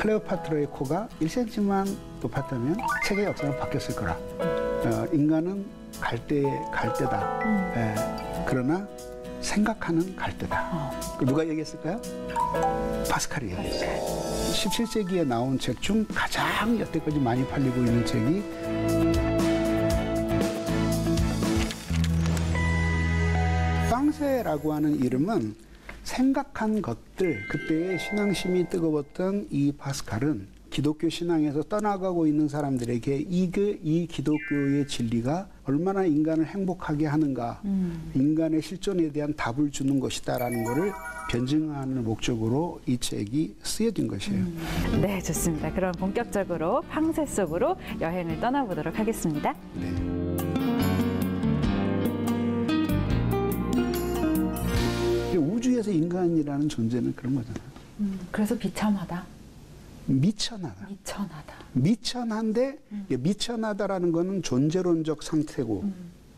클레오파트라의 코가 1cm만 높았다면 세계 역사는 바뀌었을 거라. 인간은 갈대다. 그러나 생각하는 갈대다. 누가 얘기했을까요? 파스칼이 얘기했어요. 17세기에 나온 책 중 가장 여태까지 많이 팔리고 있는 책이 빵세라고 하는 이름은 생각한 것들, 그때의 신앙심이 뜨거웠던 이 파스칼은 기독교 신앙에서 떠나가고 있는 사람들에게 이 기독교의 진리가 얼마나 인간을 행복하게 하는가, 인간의 실존에 대한 답을 주는 것이다라는 것을 변증하는 목적으로 이 책이 쓰여진 것이에요. 네, 좋습니다. 그럼 본격적으로 팡세 속으로 여행을 떠나보도록 하겠습니다. 네. 우주에서 인간이라는 존재는 그런 거잖아요. 그래서 비참하다. 미천하다. 미천하다. 미천한데 미천하다라는 거는 존재론적 상태고,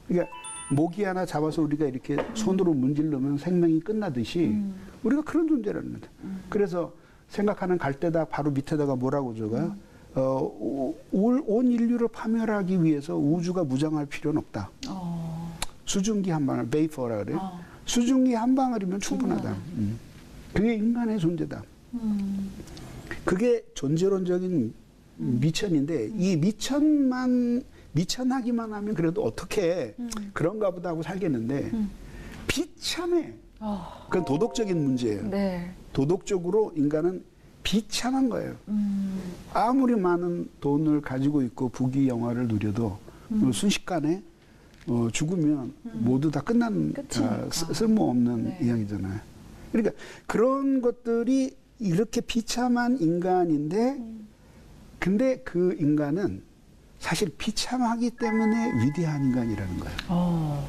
그러니까 모기 하나 잡아서 우리가 이렇게 손으로 문지르면 생명이 끝나듯이 우리가 그런 존재라는 거다. 그래서 생각하는 갈대다 바로 밑에다가 뭐라고 적어요? 온 인류를 파멸하기 위해서 우주가 무장할 필요는 없다. 수증기 한 방울, 베이퍼라 그래요. 수증기 한 방울이면 충분하다. 그게 인간의 존재다. 그게 존재론적인 미천인데, 이 미천하기만 하면 그래도 어떻게 그런가 보다 하고 살겠는데, 비참해. 그건 도덕적인 문제예요. 네. 도덕적으로 인간은 비참한 거예요. 아무리 많은 돈을 가지고 있고 부귀 영화를 누려도 순식간에 죽으면 모두 다 끝난 쓸모없는 네. 이야기잖아요. 그러니까 그런 것들이 이렇게 비참한 인간인데, 근데 그 인간은 사실 비참하기 때문에 위대한 인간이라는 거예요.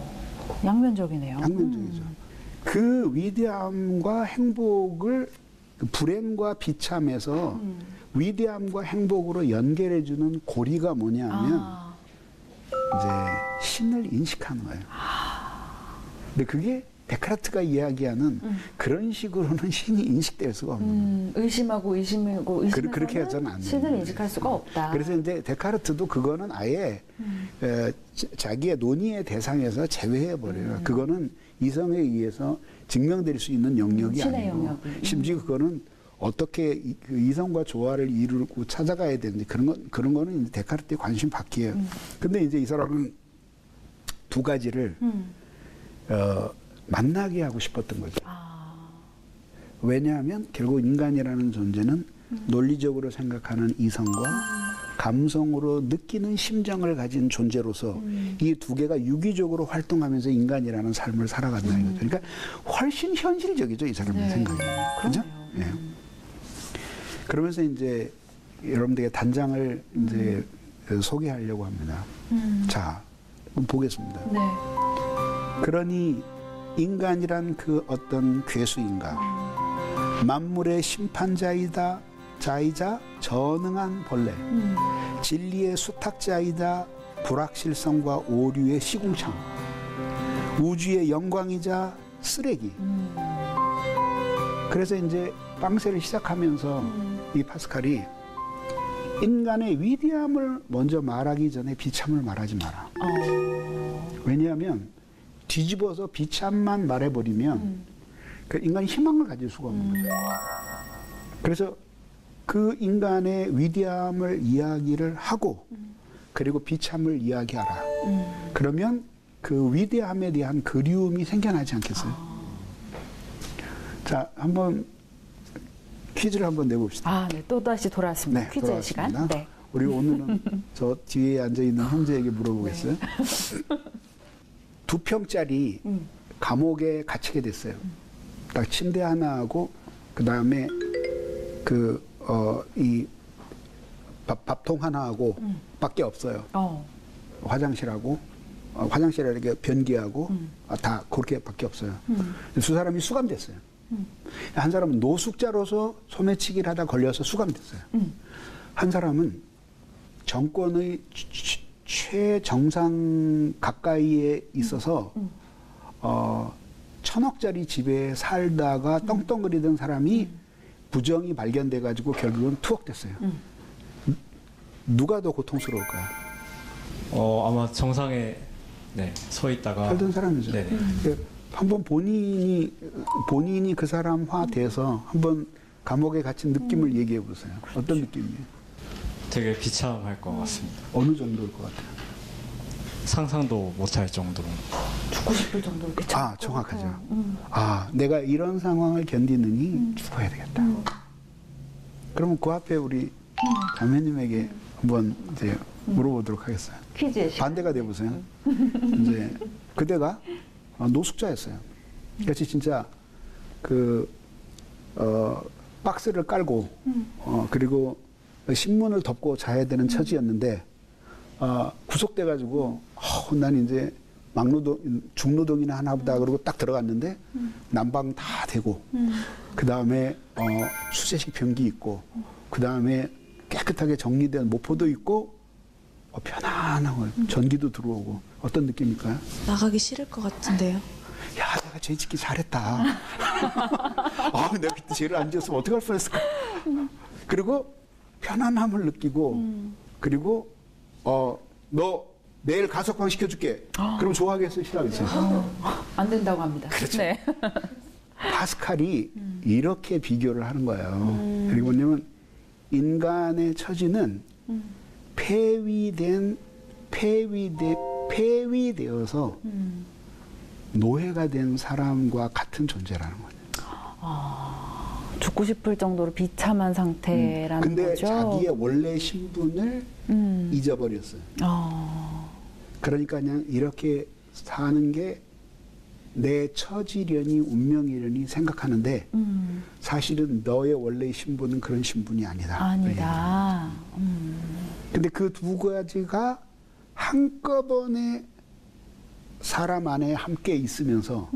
양면적이네요. 양면적이죠. 그 위대함과 행복을, 그 불행과 비참에서 위대함과 행복으로 연결해주는 고리가 뭐냐 하면 이제 신을 인식하는 거예요. 근데 그게 데카르트가 이야기하는 그런 식으로는 신이 인식될 수가 없는 거예요. 의심하고 의심해서는 그렇게 해서는 안 돼요. 신을 인식할 수가 없다. 그래서 이제 데카르트도 그거는 아예 자기의 논의의 대상에서 제외해 버려요. 그거는 이성에 의해서 증명될 수 있는 영역이 신의 아니고, 영역이. 심지어 그거는 어떻게 그 이성과 조화를 이루고 찾아가야 되는지 그런 거는 이제 데카르트의 관심 밖이에요. 근데 이제 이 사람은 두 가지를 만나게 하고 싶었던 거죠. 왜냐하면 결국 인간이라는 존재는 논리적으로 생각하는 이성과 감성으로 느끼는 심정을 가진 존재로서 이 두 개가 유기적으로 활동하면서 인간이라는 삶을 살아간다는 거죠. 그러니까 훨씬 현실적이죠, 이 사람의 생각이. 그죠? 예. 그러면서 이제 여러분들에게 단장을 이제 소개하려고 합니다. 자, 그럼 보겠습니다. 네. 그러니 인간이란 그 어떤 괴수인가, 만물의 심판자이자 전능한 벌레, 진리의 수탁자이자 불확실성과 오류의 시궁창, 우주의 영광이자 쓰레기. 그래서 이제 빵세를 시작하면서 이 파스칼이 인간의 위대함을 먼저 말하기 전에 비참을 말하지 마라. 왜냐하면 뒤집어서 비참만 말해버리면 그 인간이 희망을 가질 수가 없는 거죠. 그래서 그 인간의 위대함을 이야기를 하고 그리고 비참을 이야기하라. 그러면 그 위대함에 대한 그리움이 생겨나지 않겠어요? 자, 한번 퀴즈를 한번 내봅시다. 네, 또다시 돌아왔습니다. 네, 퀴즈의 돌아왔습니다. 시간. 네. 우리 오늘은 저 뒤에 앉아있는 형제에게 물어보겠어요. 2평짜리 감옥에 갇히게 됐어요. 딱 침대 하나하고 그 다음에 이 밥통 하나하고 밖에 없어요. 화장실하고 화장실에 이렇게 변기하고 다 그렇게 밖에 없어요. 두 사람이 수감됐어요. 한 사람은 노숙자로서 소매치기를 하다 걸려서 수감됐어요. 한 사람은 정권의 최정상 가까이에 있어서 1000억짜리 집에 살다가 떵떵거리던 사람이 부정이 발견돼 가지고 결국은 투옥됐어요. 누가 더 고통스러울까요? 아마 정상에 서 있다가 살던 사람이죠. 네네. 한번 본인이 그 사람화 돼서 한번 감옥에 갇힌 느낌을 얘기해 보세요. 어떤 느낌이에요? 되게 비참할 것 같습니다. 어느 정도일 것 같아요? 상상도 못할 정도로. 죽고 싶을 정도로 괜찮아요. 정확하죠. 내가 이런 상황을 견디느니 죽어야 되겠다. 그러면 그 앞에 우리 자매님에게 한번 이제 물어보도록 하겠어요. 퀴즈의 시간. 반대가 돼 보세요. 이제 그대가 노숙자였어요. 그렇지 진짜 박스를 깔고 그리고 신문을 덮고 자야 되는 처지였는데 구속돼 가지고 난 이제 중노동이나 하나 보다 그러고 딱 들어갔는데 난방 다 되고 그 다음에 수제식 변기 있고 그 다음에 깨끗하게 정리된 모포도 있고 편안하고 전기도 들어오고 어떤 느낌일까요? 나가기 싫을 것 같은데요. 야, 내가 죄 짓기 잘했다. 내가 그때 죄를 안 지었으면 어떡할 뻔했을까. 그리고 편안함을 느끼고 그리고 너 내일 가석방 시켜줄게. 그럼 좋아하겠어요? 싫어하겠어요? 안 된다고 합니다. 그렇죠. 네. 파스칼이 이렇게 비교를 하는 거예요. 그리고 뭐냐면 인간의 처지는 폐위되어서 노예가 된 사람과 같은 존재라는 거죠. 죽고 싶을 정도로 비참한 상태라는 근데 거죠. 자기의 원래 신분을 잊어버렸어요. 그러니까 그냥 이렇게 사는 게 내 처지려니 운명이려니 생각하는데 사실은 너의 원래 신분은 그런 신분이 아니다. 아니다. 근데 그 두 가지가 한꺼번에 사람 안에 함께 있으면서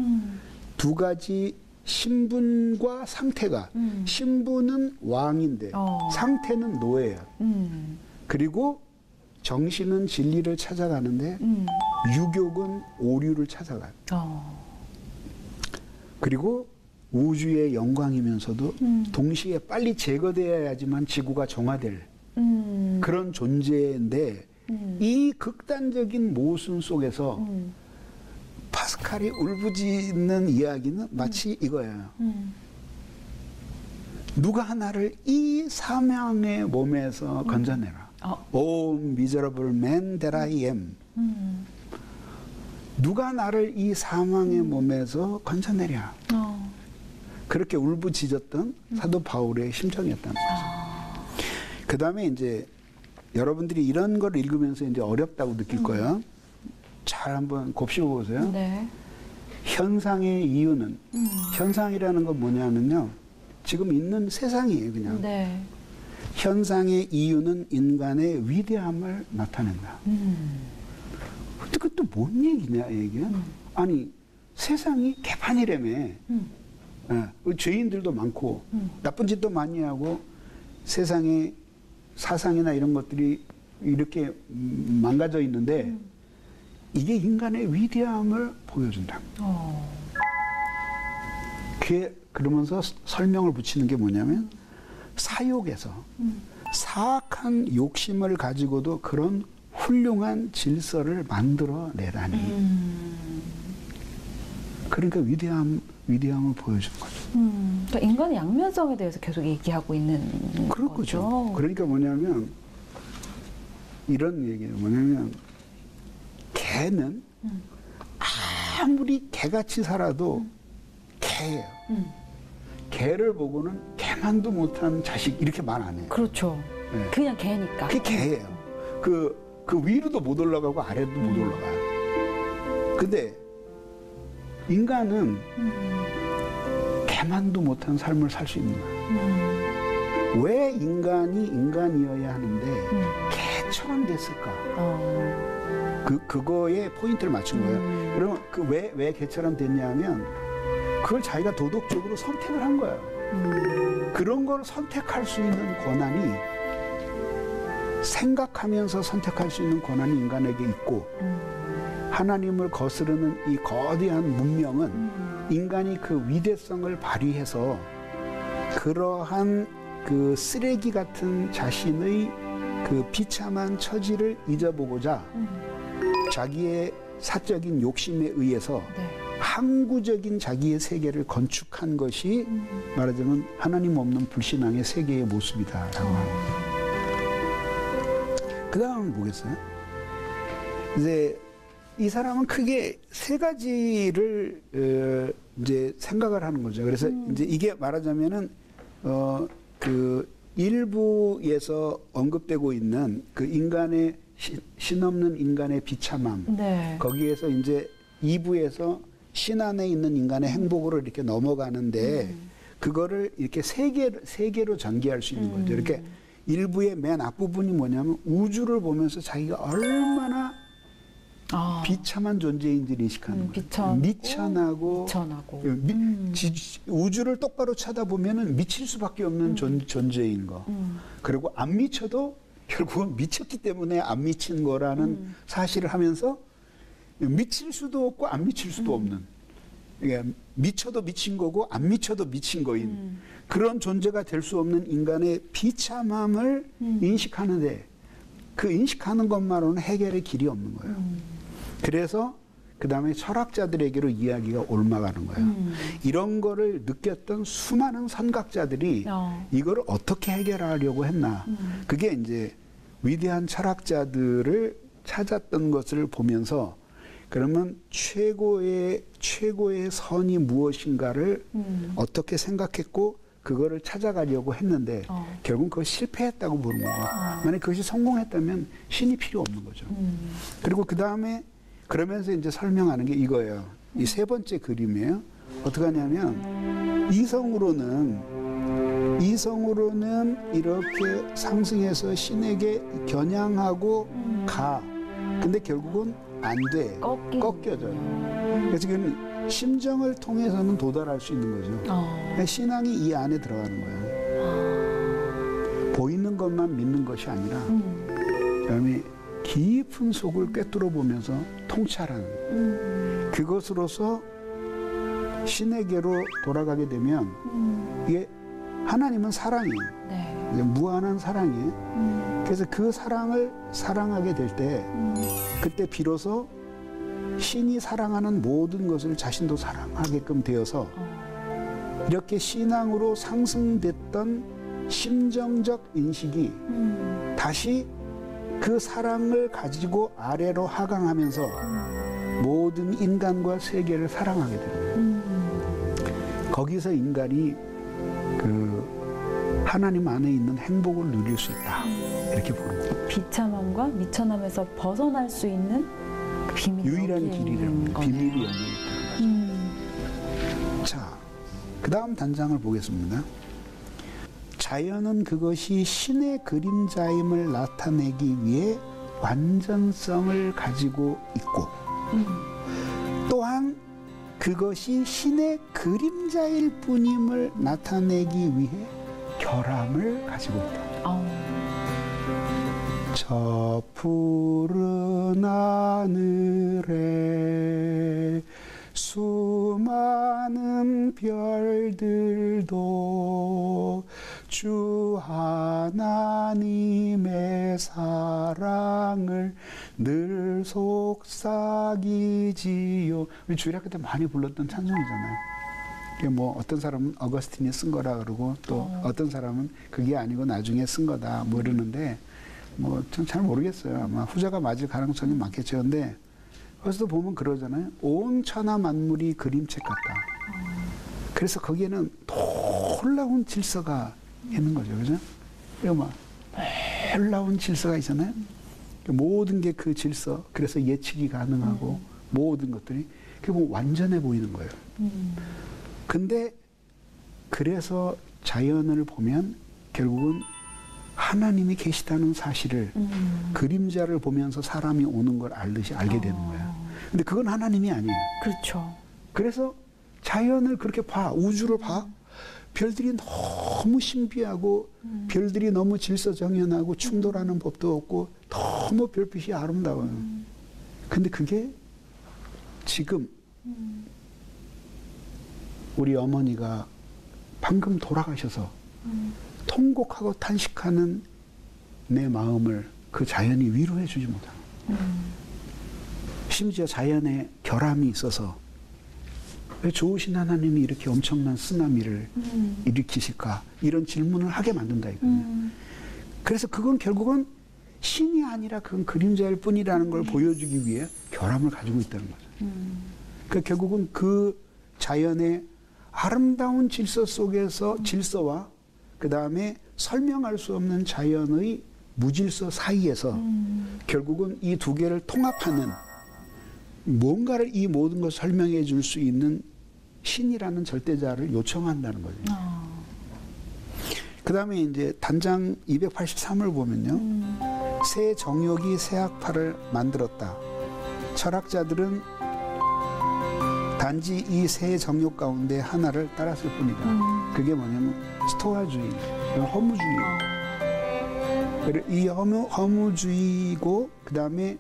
두 가지 신분과 상태가 신분은 왕인데 상태는 노예야. 그리고 정신은 진리를 찾아가는데 유욕은 오류를 찾아가요. 그리고 우주의 영광이면서도 동시에 빨리 제거되어야지만 지구가 정화될 그런 존재인데 이 극단적인 모순 속에서 파스칼이 울부짖는 이야기는 마치 이거예요. 누가 하나를 이 사망의 몸에서 건져내라. O miserable man that I am. 누가 나를 이 사망의 몸에서 건져내랴. 그렇게 울부짖었던 사도 바울의 심정이었다는 거죠. 그 다음에 이제 여러분들이 이런 걸 읽으면서 이제 어렵다고 느낄 거예요. 잘 한번 곱씹어 보세요. 네. 현상의 이유는 현상이라는 건 뭐냐면요. 지금 있는 세상이에요, 그냥. 네. 현상의 이유는 인간의 위대함을 나타낸다. 근데 그것도 뭔 얘기냐, 얘기야? 아니, 세상이 개판이라며. 죄인들도 많고, 나쁜 짓도 많이 하고, 세상에 사상이나 이런 것들이 이렇게 망가져 있는데, 이게 인간의 위대함을 보여준다. 그러면서 설명을 붙이는 게 뭐냐면, 사욕에서 사악한 욕심을 가지고도 그런 훌륭한 질서를 만들어내다니. 그러니까 위대함을 보여주는 거죠. 그러니까 인간의 양면성에 대해서 계속 얘기하고 있는 그럴 거죠. 그러니까 뭐냐면 이런 얘기예요. 뭐냐면 개는 아무리 개같이 살아도 개예요. 개를 보고는 개만도 못한 자식 이렇게 말 안 해요. 그렇죠. 네. 그냥 개니까. 그게 개예요. 그 위로도 못 올라가고 아래도 못 올라가요. 근데 인간은 개만도 못한 삶을 살 수 있는 거예요. 왜 인간이 인간이어야 하는데 개처럼 됐을까? 그거에 포인트를 맞춘 거예요. 그러면 왜 개처럼 됐냐면 그걸 자기가 도덕적으로 선택을 한 거예요. 그런 걸 선택할 수 있는 권한이 생각하면서 선택할 수 있는 권한이 인간에게 있고 하나님을 거스르는 이 거대한 문명은 인간이 그 위대성을 발휘해서 그러한 그 쓰레기 같은 자신의 그 비참한 처지를 잊어보고자 자기의 사적인 욕심에 의해서 네. 항구적인 자기의 세계를 건축한 것이 말하자면 하나님 없는 불신앙의 세계의 모습이다라고 합니다. 그 다음은 뭐겠어요? 이제 이 사람은 크게 세 가지를 이제 생각을 하는 거죠. 그래서 이제 이게 말하자면은 그 일부에서 언급되고 있는 그 인간의 신없는 인간의 비참함. 네. 거기에서 이제 2부에서 신 안에 있는 인간의 행복으로 이렇게 넘어가는데 그거를 이렇게 세 개로 전개할 수 있는 거죠. 이렇게 일부의 맨 앞부분이 뭐냐면 우주를 보면서 자기가 얼마나 비참한 존재인지를 인식하는 거예요. 미천하고 우주를 똑바로 쳐다보면은 미칠 수밖에 없는 존재인 거. 그리고 안 미쳐도 결국은 미쳤기 때문에 안 미친 거라는 사실을 하면서 미칠 수도 없고 안 미칠 수도 없는. 그러니까 미쳐도 미친 거고 안 미쳐도 미친 거인 그런 존재가 될 수 없는 인간의 비참함을 인식하는데 그 인식하는 것만으로는 해결의 길이 없는 거예요. 그래서 그 다음에 철학자들에게로 이야기가 옮아가는 거예요. 이런 거를 느꼈던 수많은 선각자들이 이거를 어떻게 해결하려고 했나. 그게 이제 위대한 철학자들을 찾았던 것을 보면서 그러면 최고의 선이 무엇인가를 어떻게 생각했고 그거를 찾아가려고 했는데 결국 그거 실패했다고 보는 거예요. 만약 그것이 성공했다면 신이 필요 없는 거죠. 그리고 그 다음에 그러면서 이제 설명하는 게 이거예요. 이 세 번째 그림이에요. 어떻게 하냐면 이성으로는 이렇게 상승해서 신에게 겨냥하고 가. 근데 결국은 안 돼. 꺾여져요. 그래서 그는 심정을 통해서는 도달할 수 있는 거죠. 신앙이 이 안에 들어가는 거예요. 보이는 것만 믿는 것이 아니라 그다음에 깊은 속을 꿰뚫어 보면서 통찰하는 그것으로서 신에게로 돌아가게 되면 이게 하나님은 사랑이에요. 네. 무한한 사랑이에요. 그래서 그 사랑을 사랑하게 될 때 그때 비로소 신이 사랑하는 모든 것을 자신도 사랑하게끔 되어서 이렇게 신앙으로 상승됐던 심정적 인식이 다시 그 사랑을 가지고 아래로 하강하면서 모든 인간과 세계를 사랑하게 됩니다. 거기서 인간이 그 하나님 안에 있는 행복을 누릴 수 있다. 이렇게 보는 거예요. 비참함과 미천함에서 벗어날 수 있는 그 비밀이 유일한 길이라는 거예요. 비밀이 열려 있다는 거죠. 자, 그 다음 단장을 보겠습니다. 자연은 그것이 신의 그림자임을 나타내기 위해 완전성을 가지고 있고 또한 그것이 신의 그림자일 뿐임을 나타내기 위해 결함을 가지고 있다. 저 푸른 하늘에 수많은 별들도 주 하나님의 사랑을 늘 속삭이지요. 우리 주일학교 때 많이 불렀던 찬송이잖아요. 이게 뭐 어떤 사람은 어거스틴이 쓴 거라 그러고 또 어떤 사람은 그게 아니고 나중에 쓴 거다 뭐 이러는데 뭐 전 잘 모르겠어요. 아마 후자가 맞을 가능성이 많겠죠. 근데 거기서도 보면 그러잖아요. 온 천하 만물이 그림책 같다. 그래서 거기에는 놀라운 질서가 있는 거죠. 그죠? 이거 막 놀라운 질서가 있잖아요. 모든 게 그 질서, 그래서 예측이 가능하고 모든 것들이 그게 뭐 완전해 보이는 거예요. 근데 그래서 자연을 보면 결국은 하나님이 계시다는 사실을 그림자를 보면서 사람이 오는 걸 알듯이 알게 되는 거예요. 근데 그건 하나님이 아니에요. 그렇죠. 그래서 자연을 그렇게 봐, 우주를 봐. 별들이 너무 신비하고 별들이 너무 질서정연하고 충돌하는 법도 없고 너무 별빛이 아름다워요. 근데 그게 지금 우리 어머니가 방금 돌아가셔서 통곡하고 탄식하는 내 마음을 그 자연이 위로해 주지 못하는 심지어 자연에 결함이 있어서 왜 좋으신 하나님이 이렇게 엄청난 쓰나미를 일으키실까 이런 질문을 하게 만든다 이거예요. 그래서 그건 결국은 신이 아니라 그건 그림자일 뿐이라는 걸 보여주기 위해 결함을 가지고 있다는 거죠. 그 결국은 그 자연의 아름다운 질서 속에서 질서와 그 다음에 설명할 수 없는 자연의 무질서 사이에서 결국은 이 두 개를 통합하는 뭔가를 이 모든 것을 설명해 줄 수 있는 신이라는 절대자를 요청한다는 거죠. 그 다음에 이제 단장 283을 보면요. 새 정욕이 새 악파를 만들었다. 철학자들은 단지 이 새 정욕 가운데 하나를 따랐을 뿐이다. 그게 뭐냐면 스토아주의, 허무주의. 이 허무주의고 그 다음에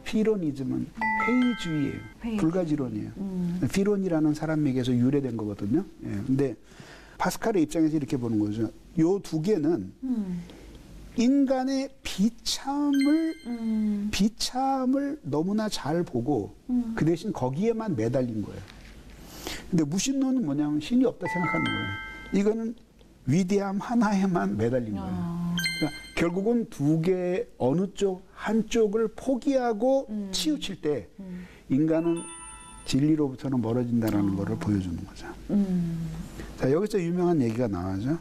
피로니즘은 회의주의예요. 불가지론이에요. 피론이라는 사람에게서 유래된 거거든요. 예. 근데 파스칼의 입장에서 이렇게 보는 거죠. 요 두 개는 인간의 비참을 너무나 잘 보고 그 대신 거기에만 매달린 거예요. 근데 무신론은 뭐냐면 신이 없다 생각하는 거예요. 이거는 위대함 하나에만 매달린 거예요. 그러니까 결국은 두 개 어느 쪽 한쪽을 포기하고 치우칠 때 인간은 진리로부터는 멀어진다는 것을 보여주는 거죠. 자, 여기서 유명한 얘기가 나와죠.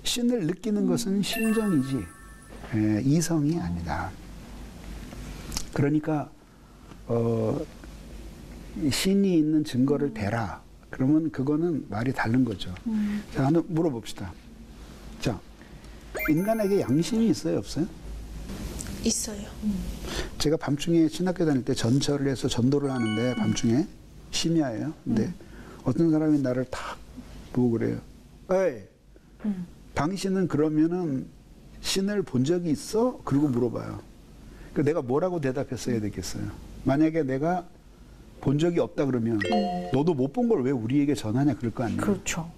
신을 느끼는 것은 심정이지 이성이 아니다. 그러니까 신이 있는 증거를 대라. 그러면 그거는 말이 다른 거죠. 자, 하나 물어봅시다. 자, 인간에게 양심이 있어요, 없어요? 있어요. 제가 밤중에 신학교 다닐 때 전철을 해서 전도를 하는데 밤중에 심야예요. 근데 어떤 사람이 나를 탁 보고 그래요. 에이, 당신은 그러면은 신을 본 적이 있어? 그리고 물어봐요. 그 내가 뭐라고 대답했어야 되겠어요? 만약에 내가 본 적이 없다 그러면 너도 못 본 걸 왜 우리에게 전하냐 그럴 거 아니에요. 그렇죠.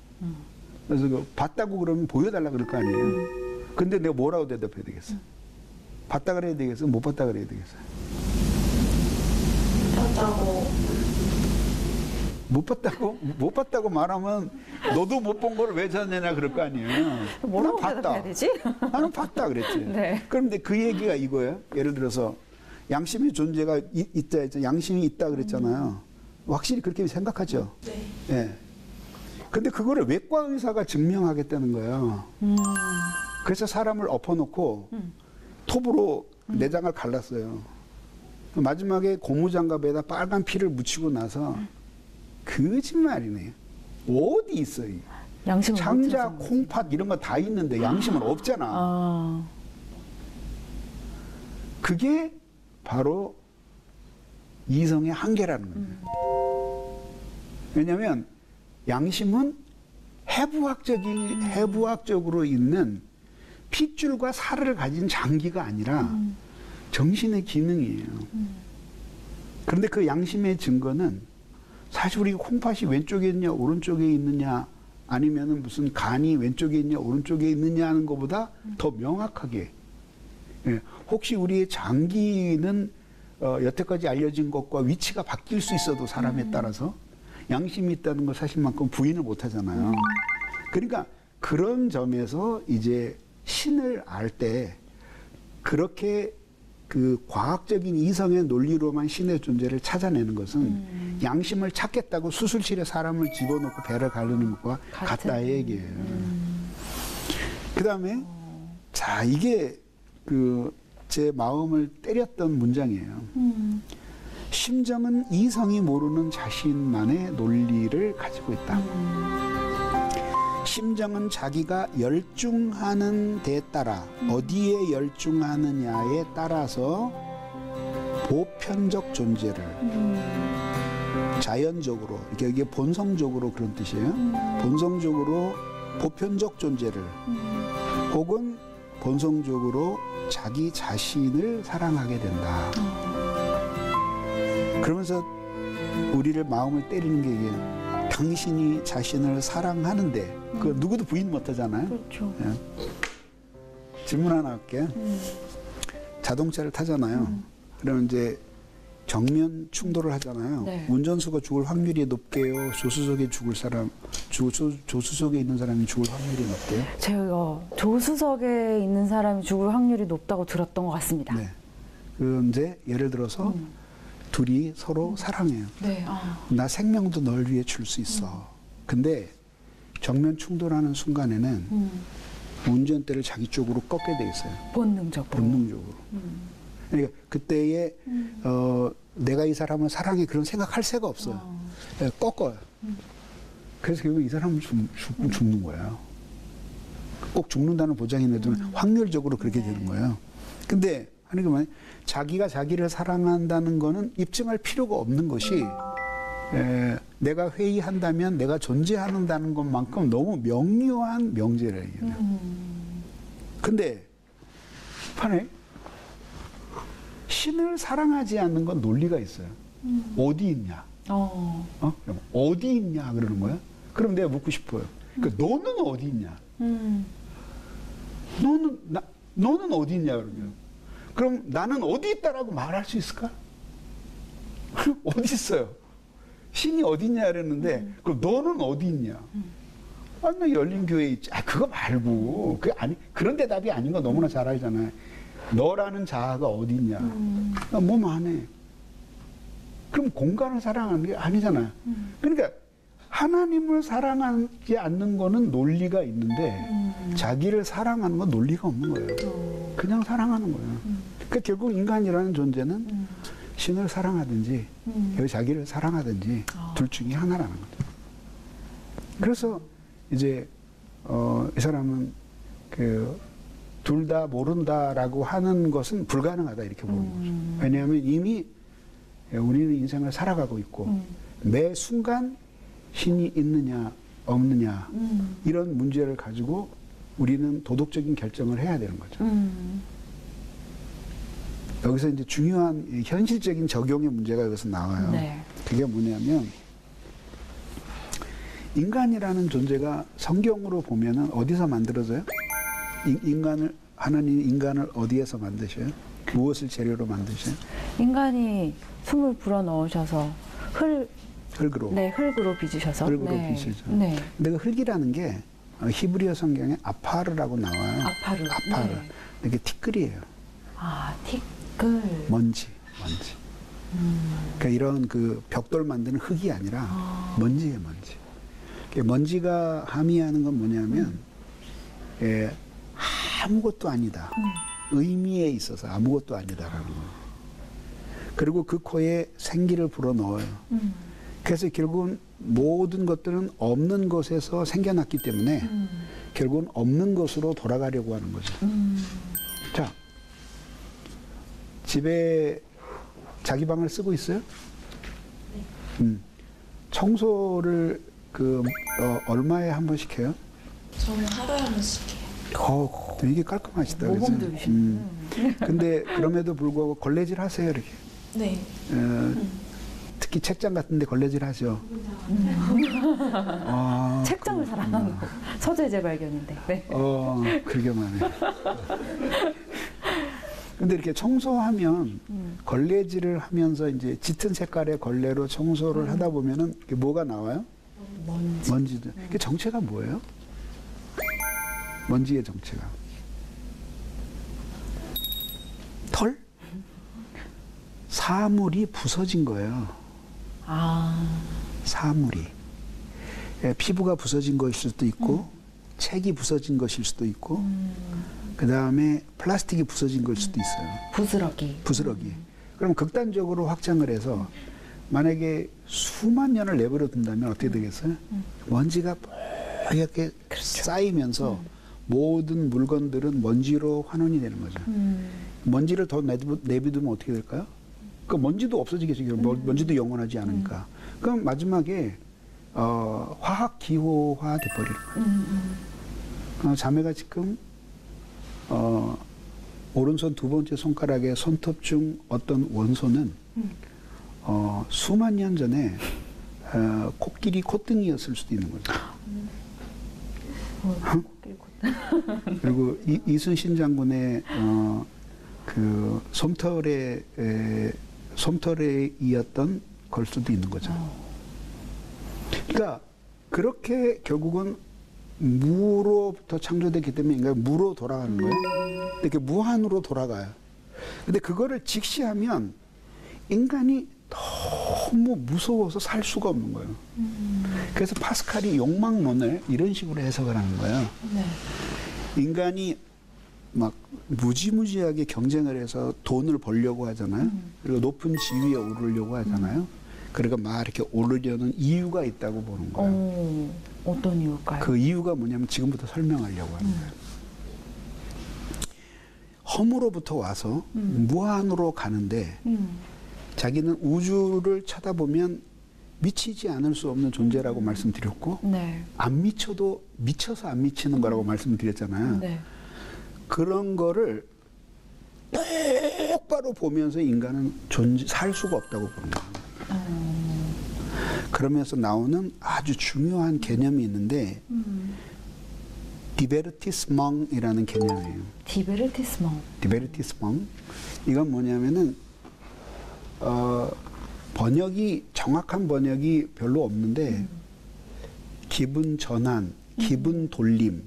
그래서 봤다고 그러면 보여달라 그럴 거 아니에요. 근데 내가 뭐라고 대답해야 되겠어요? 봤다 그래야 되겠어요? 못 봤다 그래야 되겠어요? 봤다고. 못 봤다고 말하면 너도 못 본 걸 왜 전하냐 그럴 거 아니에요. 뭐라고 나는 봤다. 대답해야 되지? 나는 봤다 그랬지. 네. 그런데 그 얘기가 이거예요. 예를 들어서 양심의 존재가 있다 했죠. 양심이 있다 그랬잖아요. 확실히 그렇게 생각하죠. 네. 예. 근데 그거를 외과 의사가 증명하겠다는 거예요. 그래서 사람을 엎어놓고 톱으로 내장을 갈랐어요. 마지막에 고무장갑에다 빨간 피를 묻히고 나서 거짓말이네요. 어디 있어요? 양심은 장자, 어떻게 콩팥 이런 거 다 있는데 양심은 없잖아. 그게 바로 이성의 한계라는 거예요. 왜냐하면 양심은 해부학적으로 있는 핏줄과 살을 가진 장기가 아니라 정신의 기능이에요. 그런데 그 양심의 증거는 사실 우리 콩팥이 왼쪽에 있느냐 오른쪽에 있느냐 아니면은 무슨 간이 왼쪽에 있느냐 오른쪽에 있느냐 하는 것보다 더 명확하게 혹시 우리의 장기는 여태까지 알려진 것과 위치가 바뀔 수 있어도 사람에 따라서 양심이 있다는 걸 사실만큼 부인을 못 하잖아요. 그러니까 그런 점에서 이제 신을 알 때 그렇게 그 과학적인 이성의 논리로만 신의 존재를 찾아내는 것은 양심을 찾겠다고 수술실에 사람을 집어넣고 배를 가르는 것과 같다 얘기예요. 그 다음에 자 이게 그 제 마음을 때렸던 문장이에요. 심정은 이성이 모르는 자신만의 논리를 가지고 있다. 심정은 자기가 열중하는 데에 따라 어디에 열중하느냐에 따라서 보편적 존재를 자연적으로 이게 본성적으로 그런 뜻이에요. 본성적으로 보편적 존재를 혹은 본성적으로 자기 자신을 사랑하게 된다. 그러면서 우리를 마음을 때리는 게 이게 당신이 자신을 사랑하는데 그 누구도 부인 못하잖아요. 그렇죠. 예. 질문 하나 할게요. 자동차를 타잖아요. 그러면 이제 정면 충돌을 하잖아요. 네. 운전수가 죽을 확률이 높게요? 조수석에 죽을 사람, 조수석에 있는 사람이 죽을 확률이 높게요? 제가 조수석에 있는 사람이 죽을 확률이 높다고 들었던 것 같습니다. 네. 그 이제 예를 들어서 둘이 서로 사랑해요. 네. 나 생명도 널 위해 줄 수 있어. 근데 정면 충돌하는 순간에는 운전대를 자기 쪽으로 꺾게 돼 있어요. 본능적으로. 본능적으로. 그러니까 그때에 내가 이 사람을 사랑해 그런 생각할 새가 없어요. 예, 꺾어요. 그래서 결국 이 사람은 죽는 거예요. 꼭 죽는다는 보장이 내도 확률적으로 그렇게 되는 거예요. 근데 하는 게 뭐냐? 자기가 자기를 사랑한다는 거는 입증할 필요가 없는 것이 내가 회의한다면 내가 존재한다는 것만큼 너무 명료한 명제를 얘기해요. 근데 판에 신을 사랑하지 않는 건 논리가 있어요. 어디 있냐? 어디 있냐? 그러는 거야? 그럼 내가 묻고 싶어요. 그러니까 너는 어디 있냐? 너는 어디 있냐? 그러면. 그럼 나는 어디 있다라고 말할 수 있을까? 어디 있어요? 신이 어디 있냐? 그랬는데, 그럼 너는 어디 있냐? 아, 나 열린 교회에 있지. 아, 그거 말고. 그런 대답이 아닌 거 너무나 잘 알잖아요. 너라는 자아가 어디 있냐? 몸 안에. 그럼 공간을 사랑하는 게 아니잖아요. 그러니까 하나님을 사랑하지 않는 거는 논리가 있는데 자기를 사랑하는 건 논리가 없는 거예요. 그냥 사랑하는 거예요. 그러니까 결국 인간이라는 존재는 신을 사랑하든지 자기를 사랑하든지 둘 중에 하나라는 거죠. 그래서 이제 이 사람은 둘 다 모른다라고 하는 것은 불가능하다 이렇게 보는 거죠. 왜냐하면 이미 우리는 인생을 살아가고 있고 매 순간 신이 있느냐 없느냐 이런 문제를 가지고 우리는 도덕적인 결정을 해야 되는 거죠. 여기서 이제 중요한 현실적인 적용의 문제가 여기서 나와요. 네. 그게 뭐냐면 인간이라는 존재가 성경으로 보면은 어디서 만들어져요? 하나님이 인간을 어디에서 만드셔요? 무엇을 재료로 만드셔요? 인간이 숨을 불어 넣으셔서 흙으로. 네, 흙으로 빚으셔서. 흙으로 빚으셔서. 네. 근데 그 흙이라는 게 히브리어 성경에 아파르라고 나와요. 아파르. 네. 이게 티끌이에요. 아, 티끌. 먼지. 그러니까 이런 그 벽돌 만드는 흙이 아니라 먼지예요, 먼지. 먼지가 함의하는 건 뭐냐면 아무것도 아니다. 의미에 있어서 아무것도 아니다라는 거예요. 그리고 그 코에 생기를 불어넣어요. 그래서 결국은 모든 것들은 없는 것에서 생겨났기 때문에 결국은 없는 것으로 돌아가려고 하는 거죠. 자, 집에 자기 방을 쓰고 있어요? 네. 청소를 얼마에 한 번씩 해요? 저는 하루에 한 번씩 해요. 되게 깔끔하시다. 모범들이시네. 근데 그럼에도 불구하고 걸레질 하세요, 이렇게? 네. 특히 책장 같은데 걸레질 하죠. 책장을 사랑하는 거. 서재 재발견인데. 네. 그러게 말이에요. 근데 이렇게 청소하면 걸레질을 하면서 이제 짙은 색깔의 걸레로 청소를 하다 보면은 뭐가 나와요? 먼지도. 그 정체가 뭐예요? 먼지의 정체가. 털? 사물이 부서진 거예요. 사물이. 피부가 부서진 것일 수도 있고, 책이 부서진 것일 수도 있고, 그 다음에 플라스틱이 부서진 것일 수도 있어요. 부스러기. 그럼 극단적으로 확장을 해서 만약에 수만 년을 내버려 둔다면 어떻게 되겠어요? 먼지가 이렇게 쌓이면서 모든 물건들은 먼지로 환원이 되는 거죠. 먼지를 더 내비두면 어떻게 될까요? 그 먼지도 없어지겠죠. 먼지도 영원하지 않으니까. 그럼 마지막에 화학 기호화 돼버리는 거예요. 자매가 지금 오른손 두 번째 손가락의 손톱 중 어떤 원소는 수만 년 전에 코끼리 콧등이었을 수도 있는 거죠. 그리고 이순신 장군의 그 솜털에 이었던 걸 수도 있는 거죠. 그러니까 그렇게 결국은 무로부터 창조됐기 때문에 인간이 무로 돌아가는 거예요. 이렇게 무한으로 돌아가요. 근데 그거를 직시하면 인간이 너무 무서워서 살 수가 없는 거예요. 그래서 파스칼이 욕망론을 이런 식으로 해석을 하는 거예요. 네. 인간이 막 무지무지하게 경쟁을 해서 돈을 벌려고 하잖아요. 그리고 높은 지위에 오르려고 하잖아요. 그러니까 막 이렇게 오르려는 이유가 있다고 보는 거예요. 어떤 이유일까요? 그 이유가 뭐냐면 지금부터 설명하려고 하는 거예요. 험으로부터 와서 무한으로 가는데 자기는 우주를 쳐다보면 미치지 않을 수 없는 존재라고 말씀드렸고 네. 안 미쳐도 미쳐서 안 미치는 거라고 말씀드렸잖아요. 네. 그런 거를 똑바로 보면서 인간은 살 수가 없다고 보는 거예요. 그러면서 나오는 아주 중요한 개념이 있는데 디베르티스멍이라는 개념이에요. 디베르티스멍. 디베르티스멍. 이건 뭐냐면은 정확한 번역이 별로 없는데 기분 전환, 기분 돌림,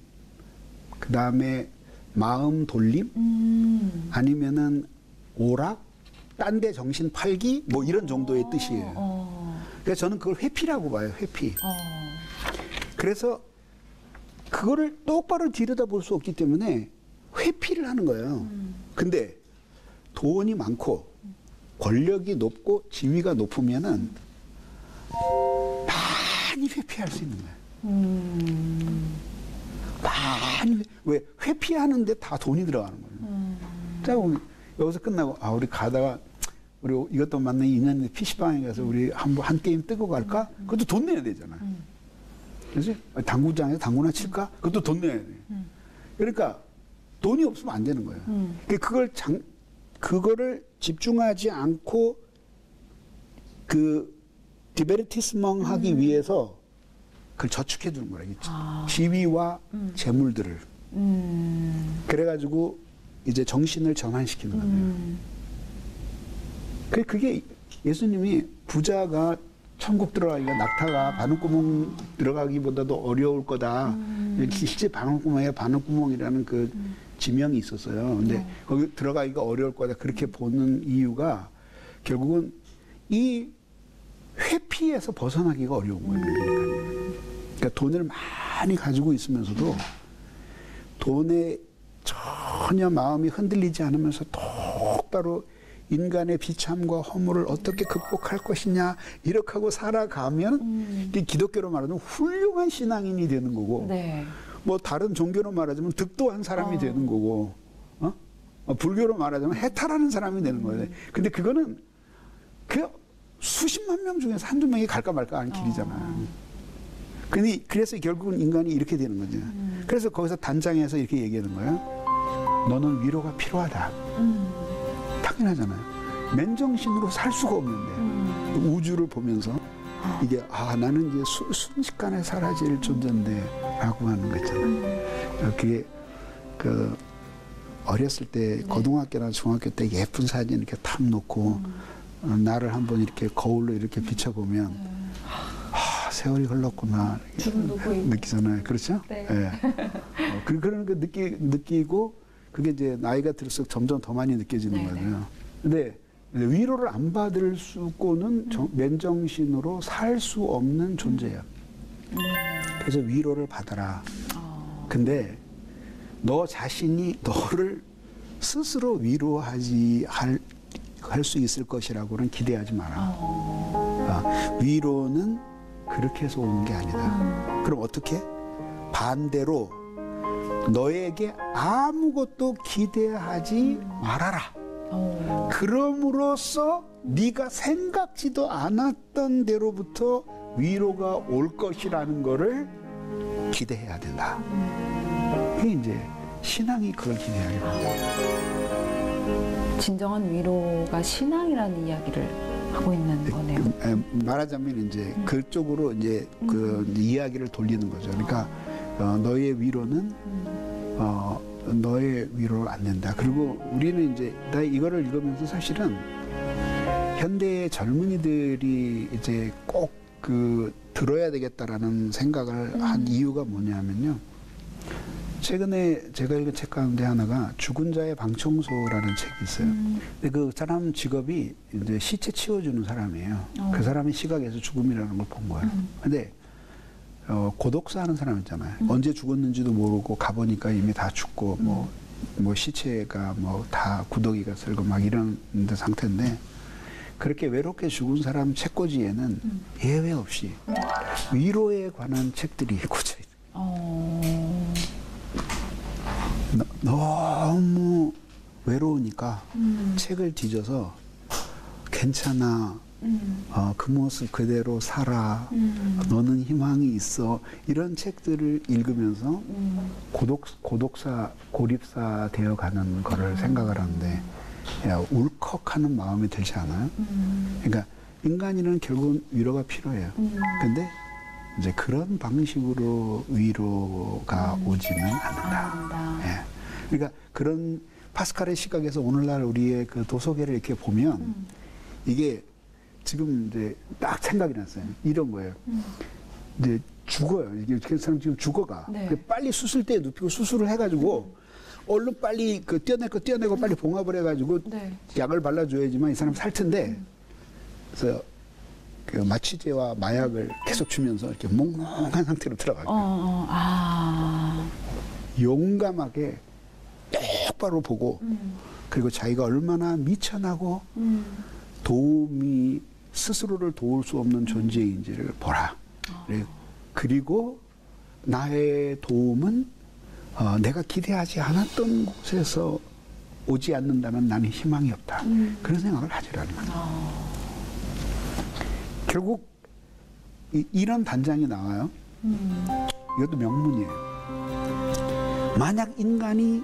그 다음에 마음 돌림, 아니면은 오락, 딴 데 정신 팔기, 뭐 이런 정도의 뜻이에요. 그래서 저는 그걸 회피라고 봐요, 회피. 그래서 그거를 똑바로 들여다볼 수 없기 때문에 회피를 하는 거예요. 근데 돈이 많고 권력이 높고 지위가 높으면은 많이 회피할 수 있는 거예요. 많이 왜 회피하는데 다 돈이 들어가는 거예요. 자, 여기서 끝나고 우리 가다가 우리 이것도 맞는 인연인데 PC방에 가서 우리 한 게임 뜨고 갈까? 그것도 돈 내야 되잖아요. 그래서 당구장에서 당구나 칠까? 그것도 돈 내야 돼요. 그러니까 돈이 없으면 안 되는 거예요. 그거를 집중하지 않고 그 디베르티스멍 하기 위해서 그걸 저축해 두는 거라. 지위와 재물들을. 그래가지고 이제 정신을 전환시키는 거예요. 그게 예수님이 부자가 천국 들어가기가 낙타가 바늘구멍 들어가기보다도 어려울 거다. 실제 바늘구멍에 바늘구멍이라는 그 지명이 있었어요. 근데 거기 들어가기가 어려울 거다. 그렇게 보는 이유가 결국은 이 회피에서 벗어나기가 어려운 거예요. 그러니까 돈을 많이 가지고 있으면서도 돈에 전혀 마음이 흔들리지 않으면서 똑바로 인간의 비참과 허물을 어떻게 극복할 것이냐 이렇게 하고 살아가면 기독교로 말하면 훌륭한 신앙인이 되는 거고 네. 뭐 다른 종교로 말하자면 득도한 사람이 되는 거고 불교로 말하자면 해탈하는 사람이 되는 거예요. 근데 그거는 그 수십만 명 중에서 한두 명이 갈까 말까 하는 길이잖아요. 근데 그래서 결국은 인간이 이렇게 되는 거죠. 그래서 거기서 단장에서 이렇게 얘기하는 거예요. 너는 위로가 필요하다. 당연하잖아요. 맨정신으로 살 수가 없는데 우주를 보면서 이게 나는 이제 순식간에 사라질 존재인데 라고 하는 거 있잖아요. 그게 그 어렸을 때 고등학교나 중학교 때 예쁜 사진 이렇게 탁 놓고 나를 한번 이렇게 거울로 이렇게 비춰보면 세월이 흘렀구나 느끼잖아요. 그렇죠? 네. 네. 그런 거 느끼고 그게 이제 나이가 들수록 점점 더 많이 느껴지는 거예요. 근데 위로를 안 받을 수고는 맨정신으로 살 수 없는 존재야. 그래서 위로를 받아라. 근데 너 자신이 너를 스스로 위로하지 할 수 있을 것이라고는 기대하지 마라. 위로는 그렇게 해서 오는 게 아니다. 그럼 어떻게? 반대로 너에게 아무것도 기대하지 말아라. 그럼으로써 네가 생각지도 않았던 데로부터 위로가 올 것이라는 거를 기대해야 된다. 그게 이제 신앙이 그걸 기대하게 됩니다. 진정한 위로가 신앙이라는 이야기를 하고 있는 거네요. 말하자면 이제 그쪽으로 이제 그 이야기를 돌리는 거죠. 그러니까 너의 위로는 너의 위로를 안 된다. 그리고 우리는 이제 나 이거를 읽으면서 사실은 현대의 젊은이들이 이제 꼭 그 들어야 되겠다라는 생각을 한 이유가 뭐냐면요. 최근에 제가 읽은 책 가운데 하나가 죽은 자의 방청소라는 책이 있어요. 근데 그 사람 직업이 이제 시체 치워주는 사람이에요. 그 사람의 시각에서 죽음이라는 걸 본 거예요. 근데 고독사 하는 사람 있잖아요. 언제 죽었는지도 모르고 가보니까 이미 다 죽고 뭐 시체가 뭐 다 구더기가 쓸고 막 이런 상태인데 그렇게 외롭게 죽은 사람 책꽂이에는 예외 없이 위로에 관한 책들이 꽂혀 있어요. 너무 외로우니까 책을 뒤져서 괜찮아. 그 모습 그대로 살아. 너는 희망이 있어. 이런 책들을 읽으면서 고독사, 고립사 되어가는 거를 생각을 하는데 야, 울컥하는 마음이 들지 않아요? 그러니까 인간이는 결국은 위로가 필요해요. 근데 이제 그런 방식으로 위로가 오지는 않는다. 예. 그러니까 그런 파스칼의 시각에서 오늘날 우리의 그 도서계를 이렇게 보면 이게 지금 이제 딱 생각이 났어요. 이런 거예요. 이제 죽어요. 이게 그 사람 지금 죽어가. 네. 빨리 수술대에 눕히고 수술을 해가지고 얼른 빨리 그 떼어내고 빨리 봉합을 해가지고 네. 약을 발라줘야지만 이 사람 살 텐데 그래서 그 마취제와 마약을 계속 주면서 이렇게 몽롱한 상태로 들어가요. 용감하게 똑바로 보고 그리고 자기가 얼마나 미천하고 도움이 스스로를 도울 수 없는 존재인지를 보라. 그리고 나의 도움은 내가 기대하지 않았던 곳에서 오지 않는다면 나는 희망이 없다. 그런 생각을 하지라는 거예요. 결국 이런 단장이 나와요. 이것도 명문이에요. 만약 인간이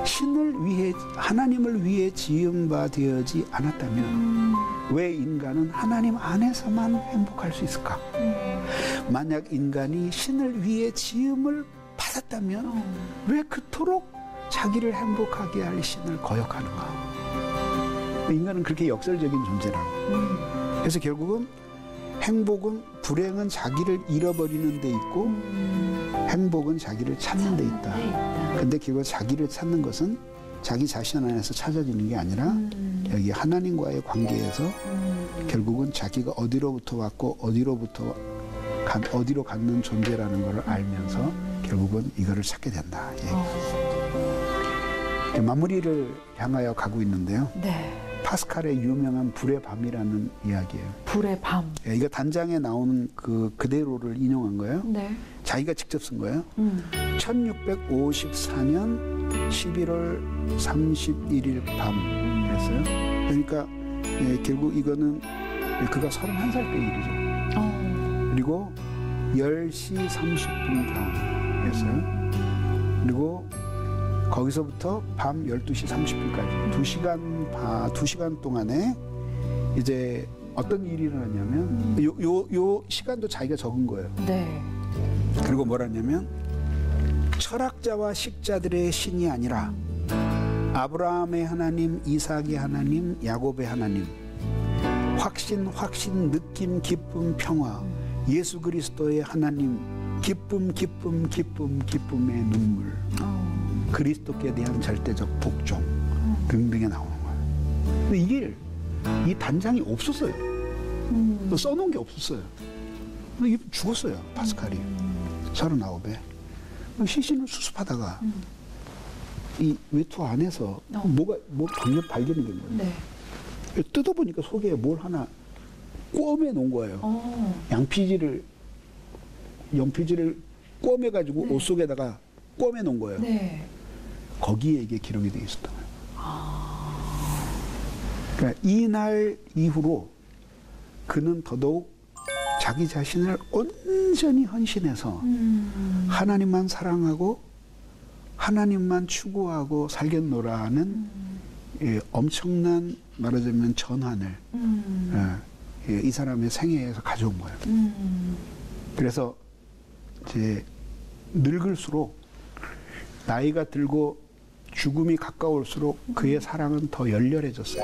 신을 위해 하나님을 위해 지은 바 되어지 않았다면 왜 인간은 하나님 안에서만 행복할 수 있을까? 만약 인간이 신을 위해 지음을 받았다면 왜 그토록 자기를 행복하게 할 신을 거역하는가? 인간은 그렇게 역설적인 존재라고. 그래서 결국은 행복은 불행은 자기를 잃어버리는 데 있고 행복은 자기를 찾는 데 있다. 근데 결국 자기를 찾는 것은 자기 자신 안에서 찾아지는 게 아니라 여기 하나님과의 관계에서 결국은 자기가 어디로부터 왔고 어디로 갖는 존재라는 것을 알면서 결국은 이거를 찾게 된다. 예. 마무리를 향하여 가고 있는데요. 네. 파스칼의 유명한 불의 밤이라는 이야기예요. 불의 밤. 예, 이거 단장에 나오는 그대로를 인용한 거예요. 네. 자기가 직접 쓴 거예요. 1654년 11월 31일 밤이었어요. 그러니까 결국 이거는 그가 31살 때 일이죠. 그리고 10시 30분경이었어요. 그리고 거기서부터 밤 12시 30분까지 2시간 동안에 이제 어떤 일이 일어났냐면 요 시간도 자기가 적은 거예요. 네. 그리고 뭐라냐면 철학자와 식자들의 신이 아니라 아브라함의 하나님, 이삭의 하나님, 야곱의 하나님, 확신, 느낌, 기쁨, 평화, 예수 그리스도의 하나님, 기쁨의 눈물, 그리스도께 대한 절대적 복종 등등에 나오는 거예요. 근데 이게 이 단장이 없었어요. 또 써놓은 게 없었어요. 근데 죽었어요. 파스칼이 39에 시신을 수습하다가 이 외투 안에서 뭐가 발견이 된 거예요. 네. 뜯어보니까 속에 뭘 하나 꿰매 놓은 거예요. 연필지를 꿰매가지고 옷 속에다가 꿰매 놓은 거예요. 네. 거기에 이게 기록이 되어 있었던 거예요. 그러니까 이날 이후로 그는 더더욱 자기 자신을 온전히 헌신해서 하나님만 사랑하고 하나님만 추구하고 살겠노라는 엄청난 말하자면 전환을 이 사람의 생애에서 가져온 거예요. 그래서 이제 늙을수록 나이가 들고 죽음이 가까울수록 그의 사랑은 더 열렬해졌어요.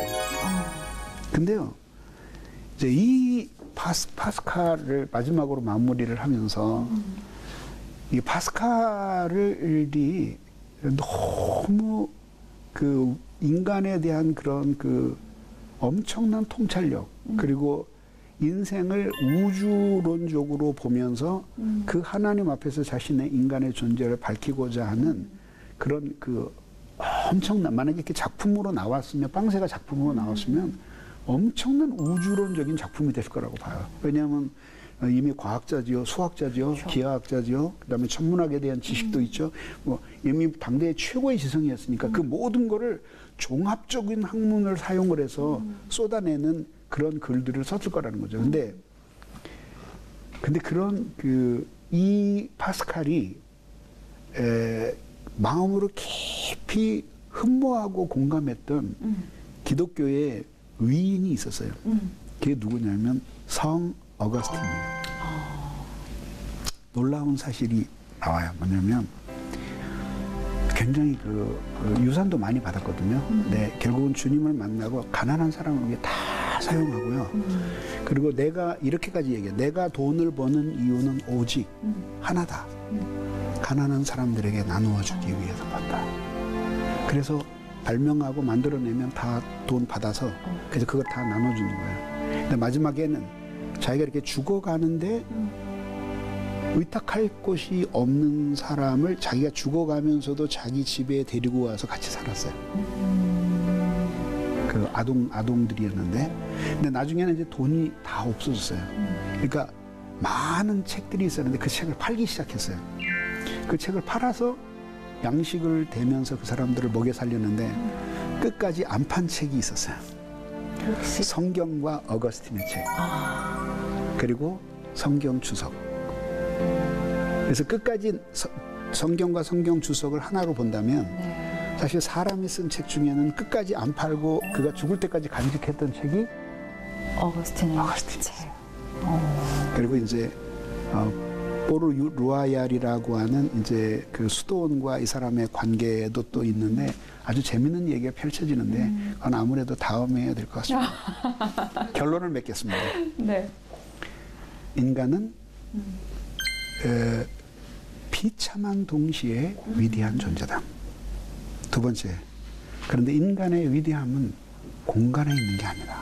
근데요, 이제 이 파스칼을 마지막으로 마무리를 하면서 이 파스칼이 너무 그 인간에 대한 그런 그 엄청난 통찰력 그리고 인생을 우주론적으로 보면서 그 하나님 앞에서 자신의 인간의 존재를 밝히고자 하는 그런 그 엄청난, 만약에 이렇게 작품으로 나왔으면, 빵새가 작품으로 나왔으면 엄청난 우주론적인 작품이 됐을 거라고 봐요. 왜냐하면 이미 과학자지요, 수학자지요, 그렇죠. 기하학자지요, 그다음에 천문학에 대한 지식도 있죠. 뭐 이미 당대의 최고의 지성이었으니까 그 모든 거를 종합적인 학문을 사용을 해서 쏟아내는 그런 글들을 썼을 거라는 거죠. 근데 그런 이 파스칼이 마음으로 깊이 흠모하고 공감했던 기독교의 위인이 있었어요. 그게 누구냐면 성 어거스틴이에요. 놀라운 사실이 나와요. 뭐냐면 굉장히 그 유산도 많이 받았거든요. 근데 결국은 주님을 만나고 가난한 사람을 위해 다 사용하고요. 그리고 내가 이렇게까지 얘기해요. 내가 돈을 버는 이유는 오직 하나다. 가난한 사람들에게 나누어 주기 위해서 번다. 그래서 발명하고 만들어내면 다 돈 받아서 그래서 그걸 다 나눠주는 거예요. 근데 마지막에는 자기가 이렇게 죽어가는데 의탁할 곳이 없는 사람을 자기가 죽어가면서도 자기 집에 데리고 와서 같이 살았어요. 그 아동들이었는데, 근데 나중에는 이제 돈이 다 없어졌어요. 그러니까 많은 책들이 있었는데 그 책을 팔기 시작했어요. 그 책을 팔아서 양식을 대면서 그 사람들을 먹여 살렸는데 끝까지 안 판 책이 있었어요. 혹시 성경과 어거스틴의 책. 그리고 성경 주석. 그래서 끝까지 성경과 성경 주석을 하나로 본다면 사실 사람이 쓴 책 중에는 끝까지 안 팔고 그가 죽을 때까지 간직했던 책이 어거스틴의 어거스틴. 책. 그리고 이제 포르 루아얄이라고 하는 이제 그 수도원과 이 사람의 관계도 또 있는데 아주 재밌는 얘기가 펼쳐지는데 그건 아무래도 다음에 해야 될 것 같습니다. 결론을 맺겠습니다. 네. 인간은 비참한 동시에 위대한 존재다. 두 번째, 그런데 인간의 위대함은 공간에 있는 게 아니라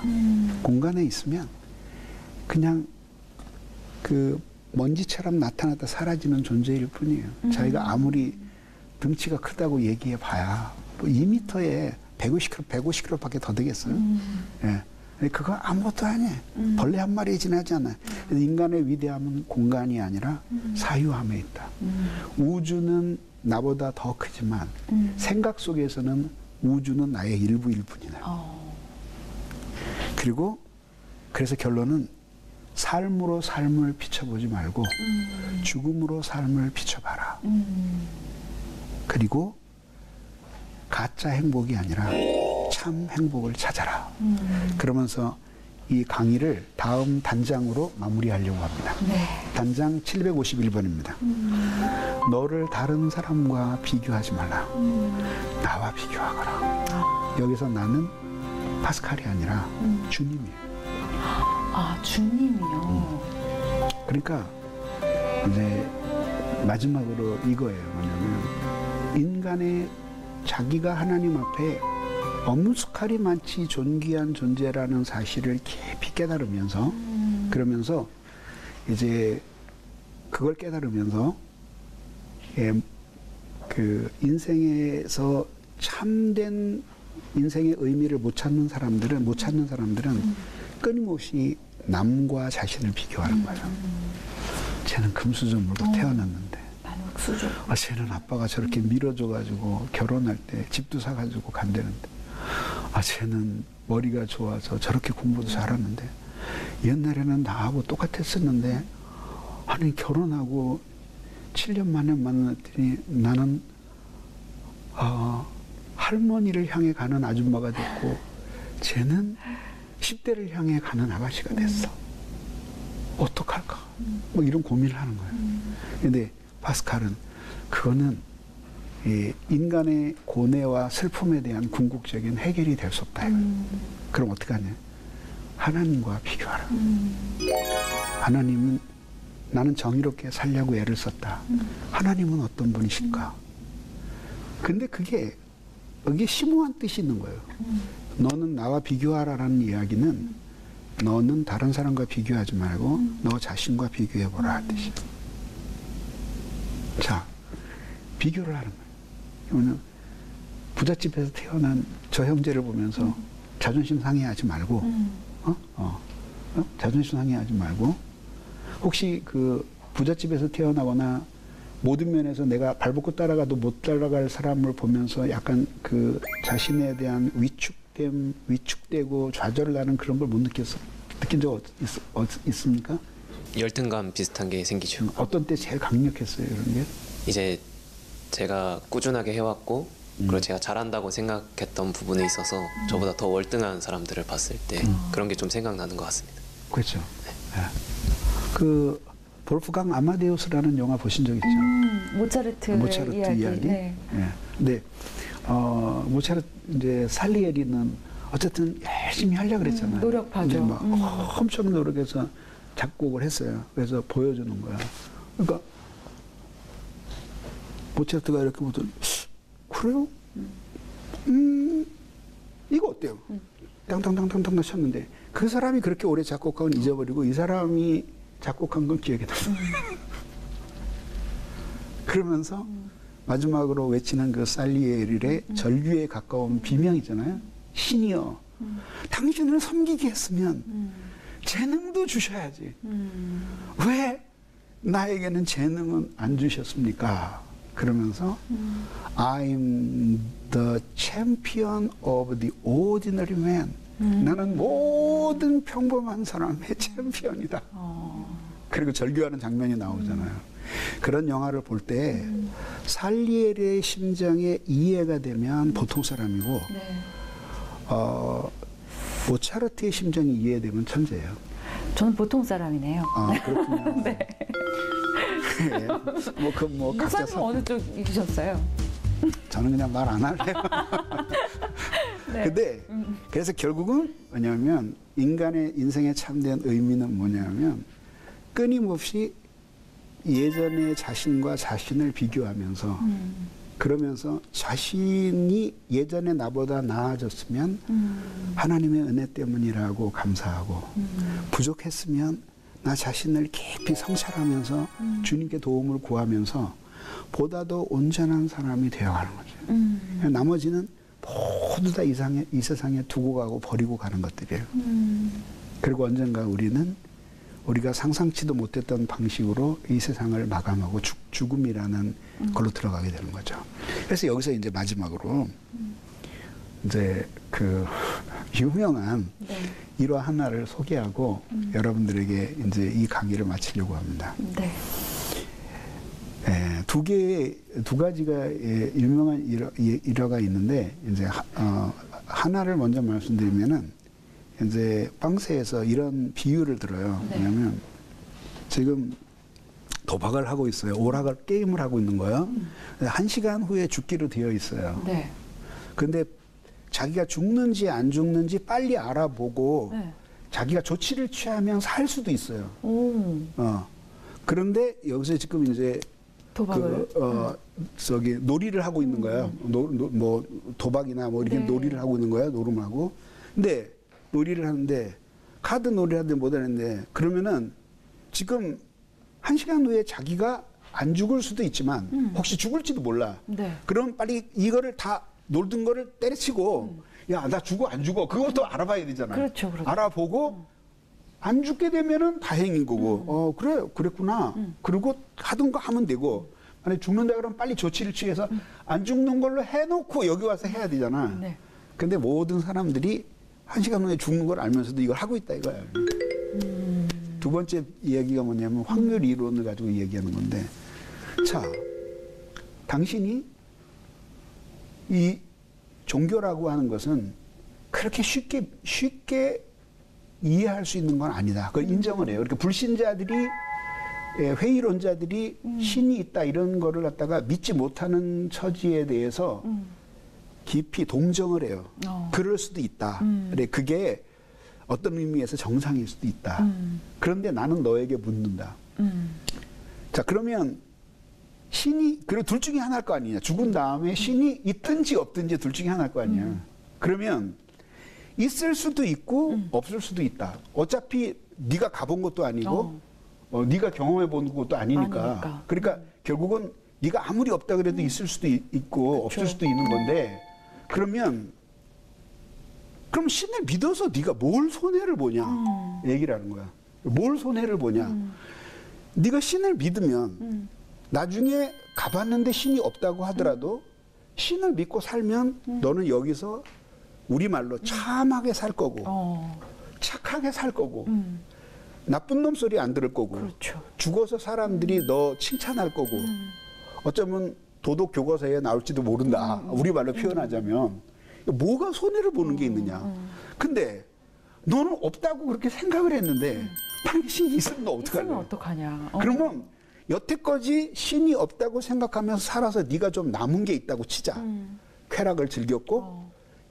공간에 있으면 그냥 그 먼지처럼 나타났다 사라지는 존재일 뿐이에요. 자기가 아무리 등치가 크다고 얘기해 봐야 뭐 2m에 150kg 밖에 더 되겠어요. 예. 그거 아무것도 아니에요. 벌레 한 마리 지나지 않아요. 인간의 위대함은 공간이 아니라 사유함에 있다. 우주는 나보다 더 크지만 생각 속에서는 우주는 나의 일부일 뿐이다. 그리고 그래서 결론은 삶으로 삶을 비춰보지 말고 죽음으로 삶을 비춰봐라. 그리고 가짜 행복이 아니라 참 행복을 찾아라. 그러면서 이 강의를 다음 단장으로 마무리하려고 합니다. 네. 단장 751번입니다. 너를 다른 사람과 비교하지 말라. 나와 비교하거라. 여기서 나는 파스칼이 아니라 주님이에요. 아, 주님이요. 그러니까 이제 마지막으로 이거예요. 뭐냐면 인간의 자기가 하나님 앞에 엄숙하리 많지 존귀한 존재라는 사실을 깊이 깨달으면서 그러면서 이제 그걸 깨달으면서 그 인생에서 참된 인생의 의미를 못 찾는 사람들은 끊임없이 남과 자신을 비교하는 거예요. 쟤는 금수저물로 태어났는데 쟤는 아빠가 저렇게 밀어줘가지고 결혼할 때 집도 사가지고 간다는데 쟤는 머리가 좋아서 저렇게 공부도 잘하는데 옛날에는 나하고 똑같았었는데 아니 결혼하고 7년 만에 만났더니 나는 할머니를 향해 가는 아줌마가 됐고 쟤는 10대를 향해 가는 아가씨가 됐어. 어떡할까? 뭐 이런 고민을 하는 거예요. 근데 파스칼은 그거는 이 인간의 고뇌와 슬픔에 대한 궁극적인 해결이 될 수 없다. 그럼 어떻게 하냐? 하나님과 비교하라. 하나님은 나는 정의롭게 살려고 애를 썼다. 하나님은 어떤 분이실까? 근데 그게 심오한 뜻이 있는 거예요. 너는 나와 비교하라라는 이야기는 너는 다른 사람과 비교하지 말고 너 자신과 비교해보라 할 뜻이에요. 자, 비교를 하는 거예요. 그러면 부잣집에서 태어난 저 형제를 보면서 자존심 상해하지 말고 자존심 상해하지 말고 혹시 그 부잣집에서 태어나거나 모든 면에서 내가 발벗고 따라가도 못 따라갈 사람을 보면서 약간 그 자신에 대한 위축되고 좌절나는 그런 걸 못 느낀 적 있습니까? 열등감 비슷한 게 생기죠. 어떤 때 제일 강력했어요, 이런 게? 이제 제가 꾸준하게 해왔고 그리고 제가 잘한다고 생각했던 부분에 있어서 저보다 더 월등한 사람들을 봤을 때 그런 게 좀 생각나는 것 같습니다. 그렇죠. 네. 그 볼프강 아마데우스라는 영화 보신 적 있죠? 모차르트 이야기. 네. 네. 근데 모차르트 이제 살리에리는 어쨌든 열심히 하려고 그랬잖아요. 노력하죠. 이제 막 엄청 노력해서 작곡을 했어요. 그래서 보여주는 거야. 그러니까 모차르트가 이렇게 보더니 그래요? 이거 어때요? 땅땅땅땅땅 쳤는데 그 사람이 그렇게 오래 작곡한 건 잊어버리고 이 사람이 작곡한 건 기억에 남아요. 그러면서 마지막으로 외치는 그 살리에리의 절규에 가까운 비명이잖아요. 신이여, 당신을 섬기게 했으면 재능도 주셔야지. 왜 나에게는 재능은 안 주셨습니까? 그러면서 I'm the champion of the ordinary man. 나는 모든 평범한 사람의 챔피언이다. 그리고 절규하는 장면이 나오잖아요. 그런 영화를 볼 때 살리에리의 심정에 이해가 되면 보통 사람이고 모차르트의 심정이 이해되면 천재예요. 저는 보통 사람이네요. 아, 그렇군요. 네. 네. 뭐 각자 목사님 어느 쪽이셨어요? 저는 그냥 말 안 할래요. 네. 근데 그래서 결국은 뭐냐면 인간의 인생에 참된 의미는 뭐냐면 끊임없이 예전의 자신과 자신을 비교하면서 그러면서 자신이 예전에 나보다 나아졌으면 하나님의 은혜 때문이라고 감사하고 부족했으면 나 자신을 깊이 성찰하면서 주님께 도움을 구하면서 보다 더 온전한 사람이 되어가는 거죠. 나머지는 모두 다 이 세상에 두고 가고 버리고 가는 것들이에요. 그리고 언젠가 우리가 상상치도 못했던 방식으로 이 세상을 마감하고 죽음이라는 걸로 들어가게 되는 거죠. 그래서 여기서 이제 마지막으로 이제 그 유명한 일화 하나를 소개하고 여러분들에게 이제 이 강의를 마치려고 합니다. 네. 두 가지가 유명한 일화가 있는데 이제 하나를 먼저 말씀드리면은 이제 빵세에서 이런 비유를 들어요. 왜냐하면 지금 도박을 하고 있어요. 오락을 게임을 하고 있는 거예요. 1시간 후에 죽기로 되어 있어요. 네. 근데 자기가 죽는지 안 죽는지 빨리 알아보고 자기가 조치를 취하면 살 수도 있어요. 그런데 여기서 지금 이제 도박을 놀이를 하고 있는 거예요. 뭐 도박이나 뭐 이렇게 놀이를 하고 있는 거예요. 노름하고. 근데 놀이를 하는데 카드 놀이를 하는데 못 하는데 그러면은 지금 1시간 후에 자기가 안 죽을 수도 있지만 혹시 죽을지도 몰라. 그럼 빨리 이거를 다 놀던 거를 때려치고 야, 나 죽어 안 죽어 그것도 알아봐야 되잖아요. 그렇죠. 알아보고 안 죽게 되면은 다행인 거고 그래 그랬구나. 그리고 하던 거 하면 되고 만약 죽는다 그러면 빨리 조치를 취해서 안 죽는 걸로 해놓고 여기 와서 해야 되잖아. 근데 모든 사람들이 1시간 후에 죽는 걸 알면서도 이걸 하고 있다 이거야. 두 번째 이야기가 뭐냐면 확률 이론을 가지고 얘기하는 건데, 자, 당신이 이 종교라고 하는 것은 그렇게 쉽게 이해할 수 있는 건 아니다. 그걸 인정을 해요. 그러니까 불신자들이 회의론자들이 신이 있다 이런 거를 갖다가 믿지 못하는 처지에 대해서 깊이 동정을 해요. 그럴 수도 있다. 그래 그게 어떤 의미에서 정상일 수도 있다. 그런데 나는 너에게 묻는다. 자 그러면 신이 그리고 둘 중에 하나일 거 아니냐. 죽은 다음에 신이 있든지 없든지 둘 중에 하나일 거 아니야. 그러면 있을 수도 있고 없을 수도 있다. 어차피 네가 가본 것도 아니고 네가 경험해 본 것도 아니니까. 그러니까 결국은 네가 아무리 없다 그래도 있을 수도 있고 그렇죠. 없을 수도 있는 건데 그러면 그럼 신을 믿어서 네가 뭘 손해를 보냐 얘기를 하는 거야. 뭘 손해를 보냐. 네가 신을 믿으면 나중에 가봤는데 신이 없다고 하더라도 신을 믿고 살면 너는 여기서 우리말로 참하게 살 거고 착하게 살 거고 나쁜 놈 소리 안 들을 거고 그렇죠. 죽어서 사람들이 너 칭찬할 거고 어쩌면 도덕 교과서에 나올지도 모른다. 우리말로 표현하자면 뭐가 손해를 보는 게 있느냐. 근데 너는 없다고 그렇게 생각을 했는데 만약에 신이 있으면 너 어떡할래? 있으면 어떡하냐. 그러면 여태까지 신이 없다고 생각하면서 살아서 네가 좀 남은 게 있다고 치자. 쾌락을 즐겼고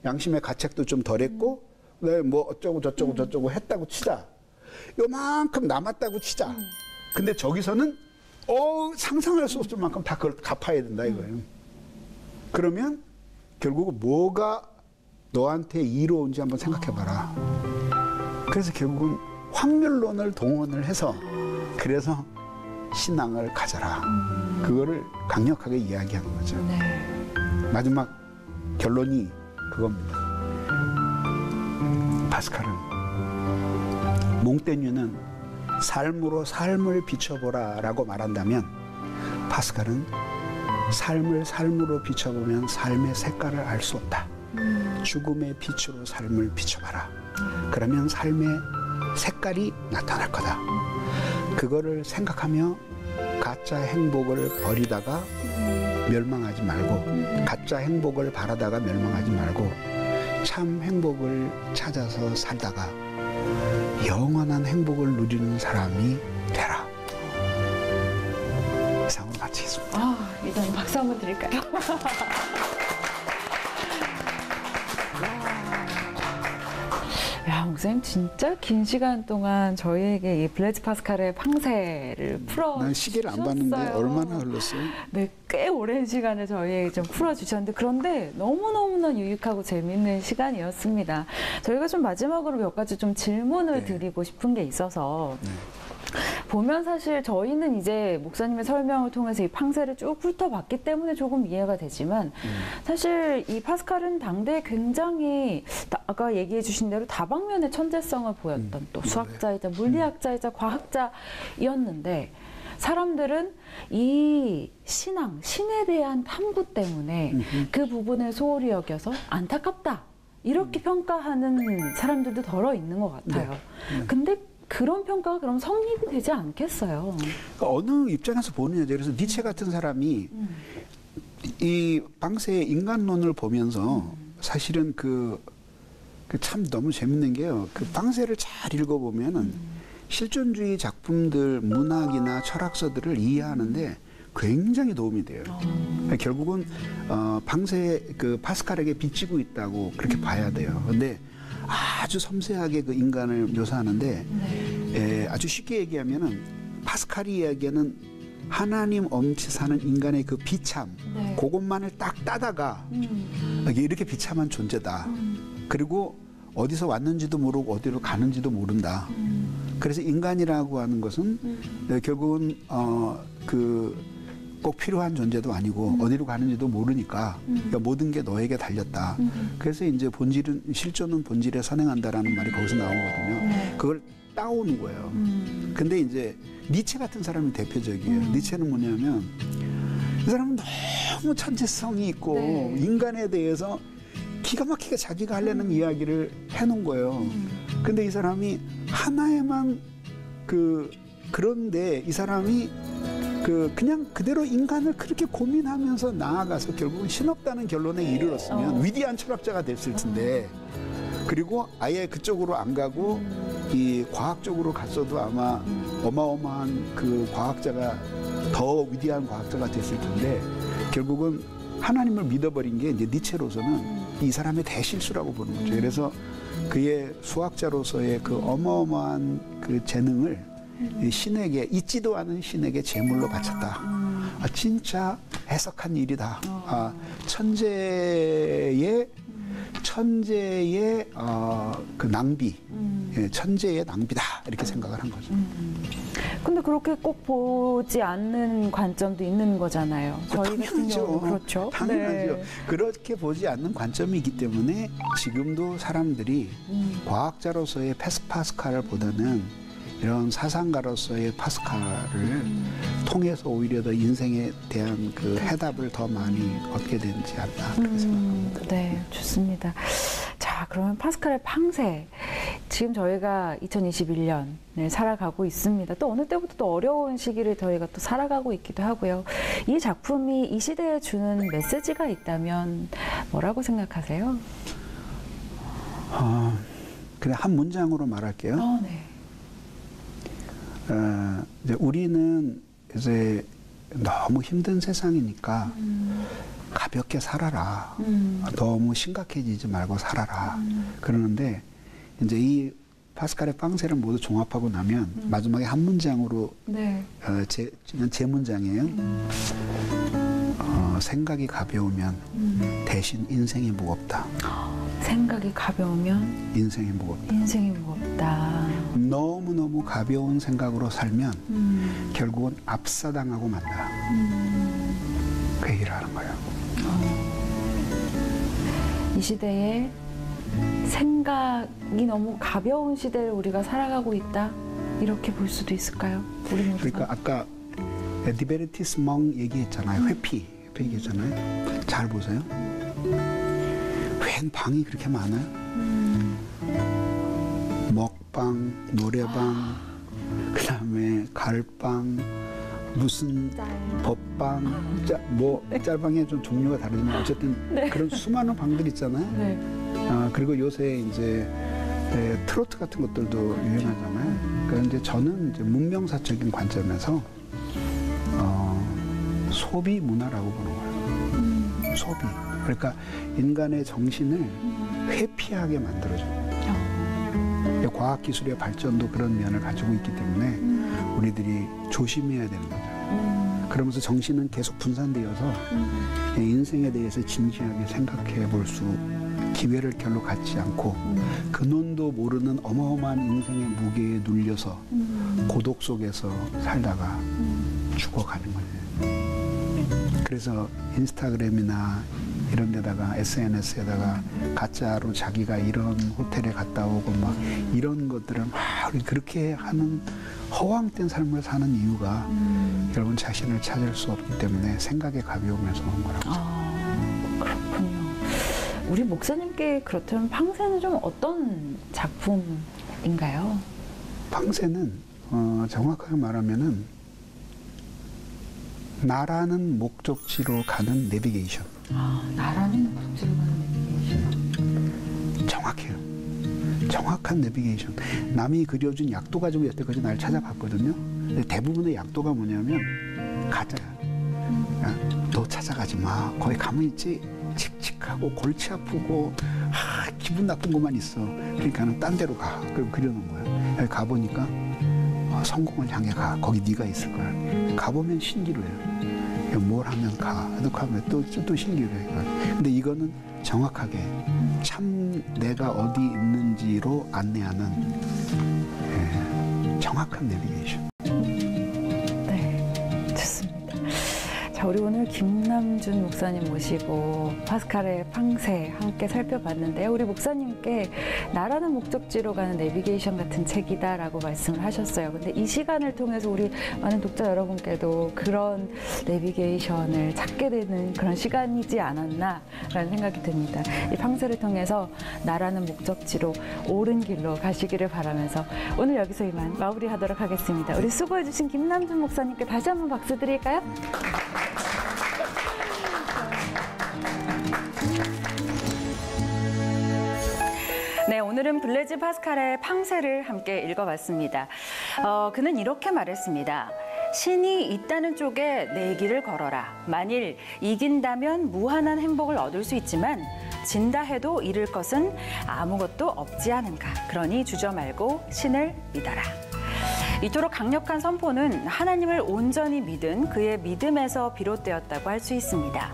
양심의 가책도 좀 덜했고 뭐 어쩌고 저쩌고 했다고 치자. 요만큼 남았다고 치자. 근데 저기서는 상상할 수 없을 만큼 다 그걸 갚아야 된다 이거예요. 그러면 결국은 뭐가 너한테 이로운지 한번 생각해봐라. 그래서 결국은 확률론을 동원을 해서 그래서 신앙을 가져라. 그거를 강력하게 이야기하는 거죠. 네. 마지막 결론이 그겁니다. 파스칼은 몽테뉴는 삶으로 삶을 비춰보라 라고 말한다면 파스칼은 삶으로 비춰보면 삶의 색깔을 알 수 없다. 죽음의 빛으로 삶을 비춰봐라. 그러면 삶의 색깔이 나타날 거다. 그거를 생각하며 가짜 행복을 버리다가 멸망하지 말고 가짜 행복을 바라다가 멸망하지 말고 참 행복을 찾아서 살다가 영원한 행복을 누리는 사람이 되라. 이상으로 마치겠습니다. 일단 박수 한번 드릴까요? 야, 목사님 진짜 긴 시간 동안 저희에게 이 블레즈 파스칼의 팡세를 풀어 난 시계를 안 봤는데 얼마나 흘렀어요? 네, 꽤 오랜 시간을 저희에게 좀 풀어주셨는데 그런데 너무너무나 유익하고 재미있는 시간이었습니다. 저희가 좀 마지막으로 몇 가지 좀 질문을 드리고 싶은 게 있어서 보면 사실 저희는 이제 목사님의 설명을 통해서 이 팡세를 쭉 훑어봤기 때문에 조금 이해가 되지만 사실 이 파스칼은 당대에 굉장히 아까 얘기해 주신 대로 다방면의 천재성을 보였던 또 수학자이자 물리학자이자 과학자였는데 사람들은 이 신앙, 신에 대한 탐구 때문에 그 부분을 소홀히 여겨서 안타깝다 이렇게 평가하는 사람들도 덜어 있는 것 같아요. 근데 그런 평가가 그럼 성립이 되지 않겠어요. 그러니까 어느 입장에서 보느냐죠. 그래서 니체 같은 사람이 이 방세의 인간론을 보면서 사실은 그 참 너무 재밌는 게요. 그 방세를 잘 읽어보면은 실존주의 작품들, 문학이나 철학서들을 이해하는데 굉장히 도움이 돼요. 그러니까 결국은 방세 그 파스칼에게 비치고 있다고 그렇게 봐야 돼요. 근데 아주 섬세하게 그 인간을 묘사하는데 아주 쉽게 얘기하면은 파스칼이 이야기하는 하나님 엄치 사는 인간의 그 비참 그것만을 딱 따다가 이렇게 비참한 존재다. 그리고 어디서 왔는지도 모르고 어디로 가는지도 모른다. 그래서 인간이라고 하는 것은 결국은 꼭 필요한 존재도 아니고 어디로 가는지도 모르니까 그러니까 모든 게 너에게 달렸다. 그래서 이제 실존은 본질에 선행한다라는 말이 거기서 나오거든요. 그걸 따오는 거예요. 근데 이제 니체 같은 사람이 대표적이에요. 니체는 뭐냐면 이 사람은 너무 천재성이 있고 인간에 대해서 기가 막히게 자기가 하려는 이야기를 해놓은 거예요. 근데 이 사람이 하나에만 그런데 이 사람이 그냥 그대로 인간을 그렇게 고민하면서 나아가서 결국은 신없다는 결론에 이르렀으면 위대한 철학자가 됐을 텐데 그리고 아예 그쪽으로 안 가고 이 과학적으로 갔어도 아마 어마어마한 그 과학자가 더 위대한 과학자가 됐을 텐데 결국은 하나님을 믿어버린 게 이제 니체로서는 이 사람의 대실수라고 보는 거죠. 그래서 그의 수학자로서의 그 어마어마한 그 재능을 이 신에게 잊지도 않은 신에게 제물로 바쳤다. 아, 진짜 해석한 일이다. 아, 천재의 그 낭비, 예, 천재의 낭비다 이렇게 생각을 한 거죠. 근데 그렇게 꼭 보지 않는 관점도 있는 거잖아요. 저희 같은 경우는 그렇죠. 당연하죠. 네. 그렇게 보지 않는 관점이 있기 때문에 지금도 사람들이 과학자로서의 파스칼보다는 이런 사상가로서의 파스칼을 통해서 오히려 더 인생에 대한 그 해답을 더 많이 얻게 되지 않나 그렇게 생각합니다. 네, 좋습니다. 자, 그러면 파스칼의 팡세. 지금 저희가 2021년을 살아가고 있습니다. 또 어느 때부터 또 어려운 시기를 저희가 또 살아가고 있기도 하고요. 이 작품이 이 시대에 주는 메시지가 있다면 뭐라고 생각하세요? 그냥 한 문장으로 말할게요. 네. 이제 우리는 이제 너무 힘든 세상이니까 가볍게 살아라. 너무 심각해지지 말고 살아라. 그러는데 이제 이 파스칼의 팡세를 모두 종합하고 나면 마지막에 한 문장으로 네. 제 문장이에요. 생각이 가벼우면 대신 인생이 무겁다. 생각이 가벼우면 인생이 무겁다. 인생이 무겁다. 너무너무 가벼운 생각으로 살면 결국은 압사당하고 만다. 그 얘기를 하는 거예요. 이 시대에 생각이 너무 가벼운 시대를 우리가 살아가고 있다. 이렇게 볼 수도 있을까요? 우리 모두가. 그러니까 아까 디베르티스 멍 얘기했잖아요. 회피 얘기했잖아요. 잘 보세요. 웬 방이 그렇게 많아요? 먹방, 노래방, 그다음에 갈방, 무슨 법방, 짤방에 좀 종류가 다르지만 어쨌든 네. 그런 수많은 방들 있잖아요. 네. 그리고 요새 이제 트로트 같은 것들도 유행하잖아요. 그러니까 이제 저는 이제 문명사적인 관점에서 소비 문화라고 보는 거예요. 소비. 그러니까 인간의 정신을 회피하게 만들어줘요. 과학기술의 발전도 그런 면을 가지고 있기 때문에 우리들이 조심해야 되는 거죠. 그러면서 정신은 계속 분산되어서 인생에 대해서 진지하게 생각해 볼 수 기회를 별로 갖지 않고 근원도 모르는 어마어마한 인생의 무게에 눌려서 고독 속에서 살다가 죽어가는 거예요. 그래서 인스타그램이나 이런 데다가 SNS에다가 가짜로 자기가 이런 호텔에 갔다 오고 막 이런 것들을 막 그렇게 하는 허황된 삶을 사는 이유가 여러분 자신을 찾을 수 없기 때문에 생각의 가벼움에서 온 거라고. 그렇군요. 우리 목사님께 그렇다면 팡세는 좀 어떤 작품인가요? 팡세는 정확하게 말하면은 나라는 목적지로 가는 내비게이션. 나라는 목적지로 가는 내비게이션. 정확해요. 정확한 내비게이션. 남이 그려준 약도 가지고 여태까지 날 찾아갔거든요. 근데 대부분의 약도가 뭐냐면 가짜야. 야, 너 찾아가지 마. 거기 가면 있지. 칙칙하고 골치 아프고 기분 나쁜 것만 있어. 그러니까는 딴 데로 가. 그럼 그려놓은 거야. 여기 가보니까 성공을 향해 가. 거기 네가 있을 거야. 가보면 신기루해요. 뭘 하면 가. 이렇게 하면 또 신기루해. 근데 이거는 정확하게 참 내가 어디 있는지로 안내하는 정확한 내비게이션. 네, 좋습니다. 자, 자, 우리 오늘 김남준 목사님 모시고 파스칼의 팡세 함께 살펴봤는데요. 우리 목사님께 나라는 목적지로 가는 내비게이션 같은 책이다라고 말씀을 하셨어요. 근데 이 시간을 통해서 우리 많은 독자 여러분께도 그런 내비게이션을 찾게 되는 그런 시간이지 않았나라는 생각이 듭니다. 이 팡세를 통해서 나라는 목적지로 옳은 길로 가시기를 바라면서 오늘 여기서 이만 마무리하도록 하겠습니다. 우리 수고해주신 김남준 목사님께 다시 한번 박수 드릴까요? 네, 오늘은 블레즈 파스칼의 팡세를 함께 읽어봤습니다. 그는 이렇게 말했습니다. 신이 있다는 쪽에 내 길을 걸어라. 만일 이긴다면 무한한 행복을 얻을 수 있지만 진다 해도 잃을 것은 아무것도 없지 않은가. 그러니 주저 말고 신을 믿어라. 이토록 강력한 선포는 하나님을 온전히 믿은 그의 믿음에서 비롯되었다고 할 수 있습니다.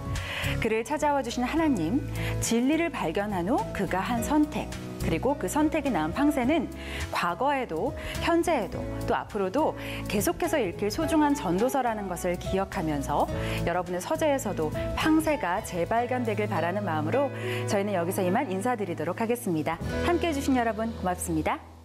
그를 찾아와 주신 하나님, 진리를 발견한 후 그가 한 선택, 그리고 그 선택이 낳은 팡세는 과거에도 현재에도 또 앞으로도 계속해서 읽힐 소중한 전도서라는 것을 기억하면서 여러분의 서재에서도 팡세가 재발견되길 바라는 마음으로 저희는 여기서 이만 인사드리도록 하겠습니다. 함께해 주신 여러분 고맙습니다.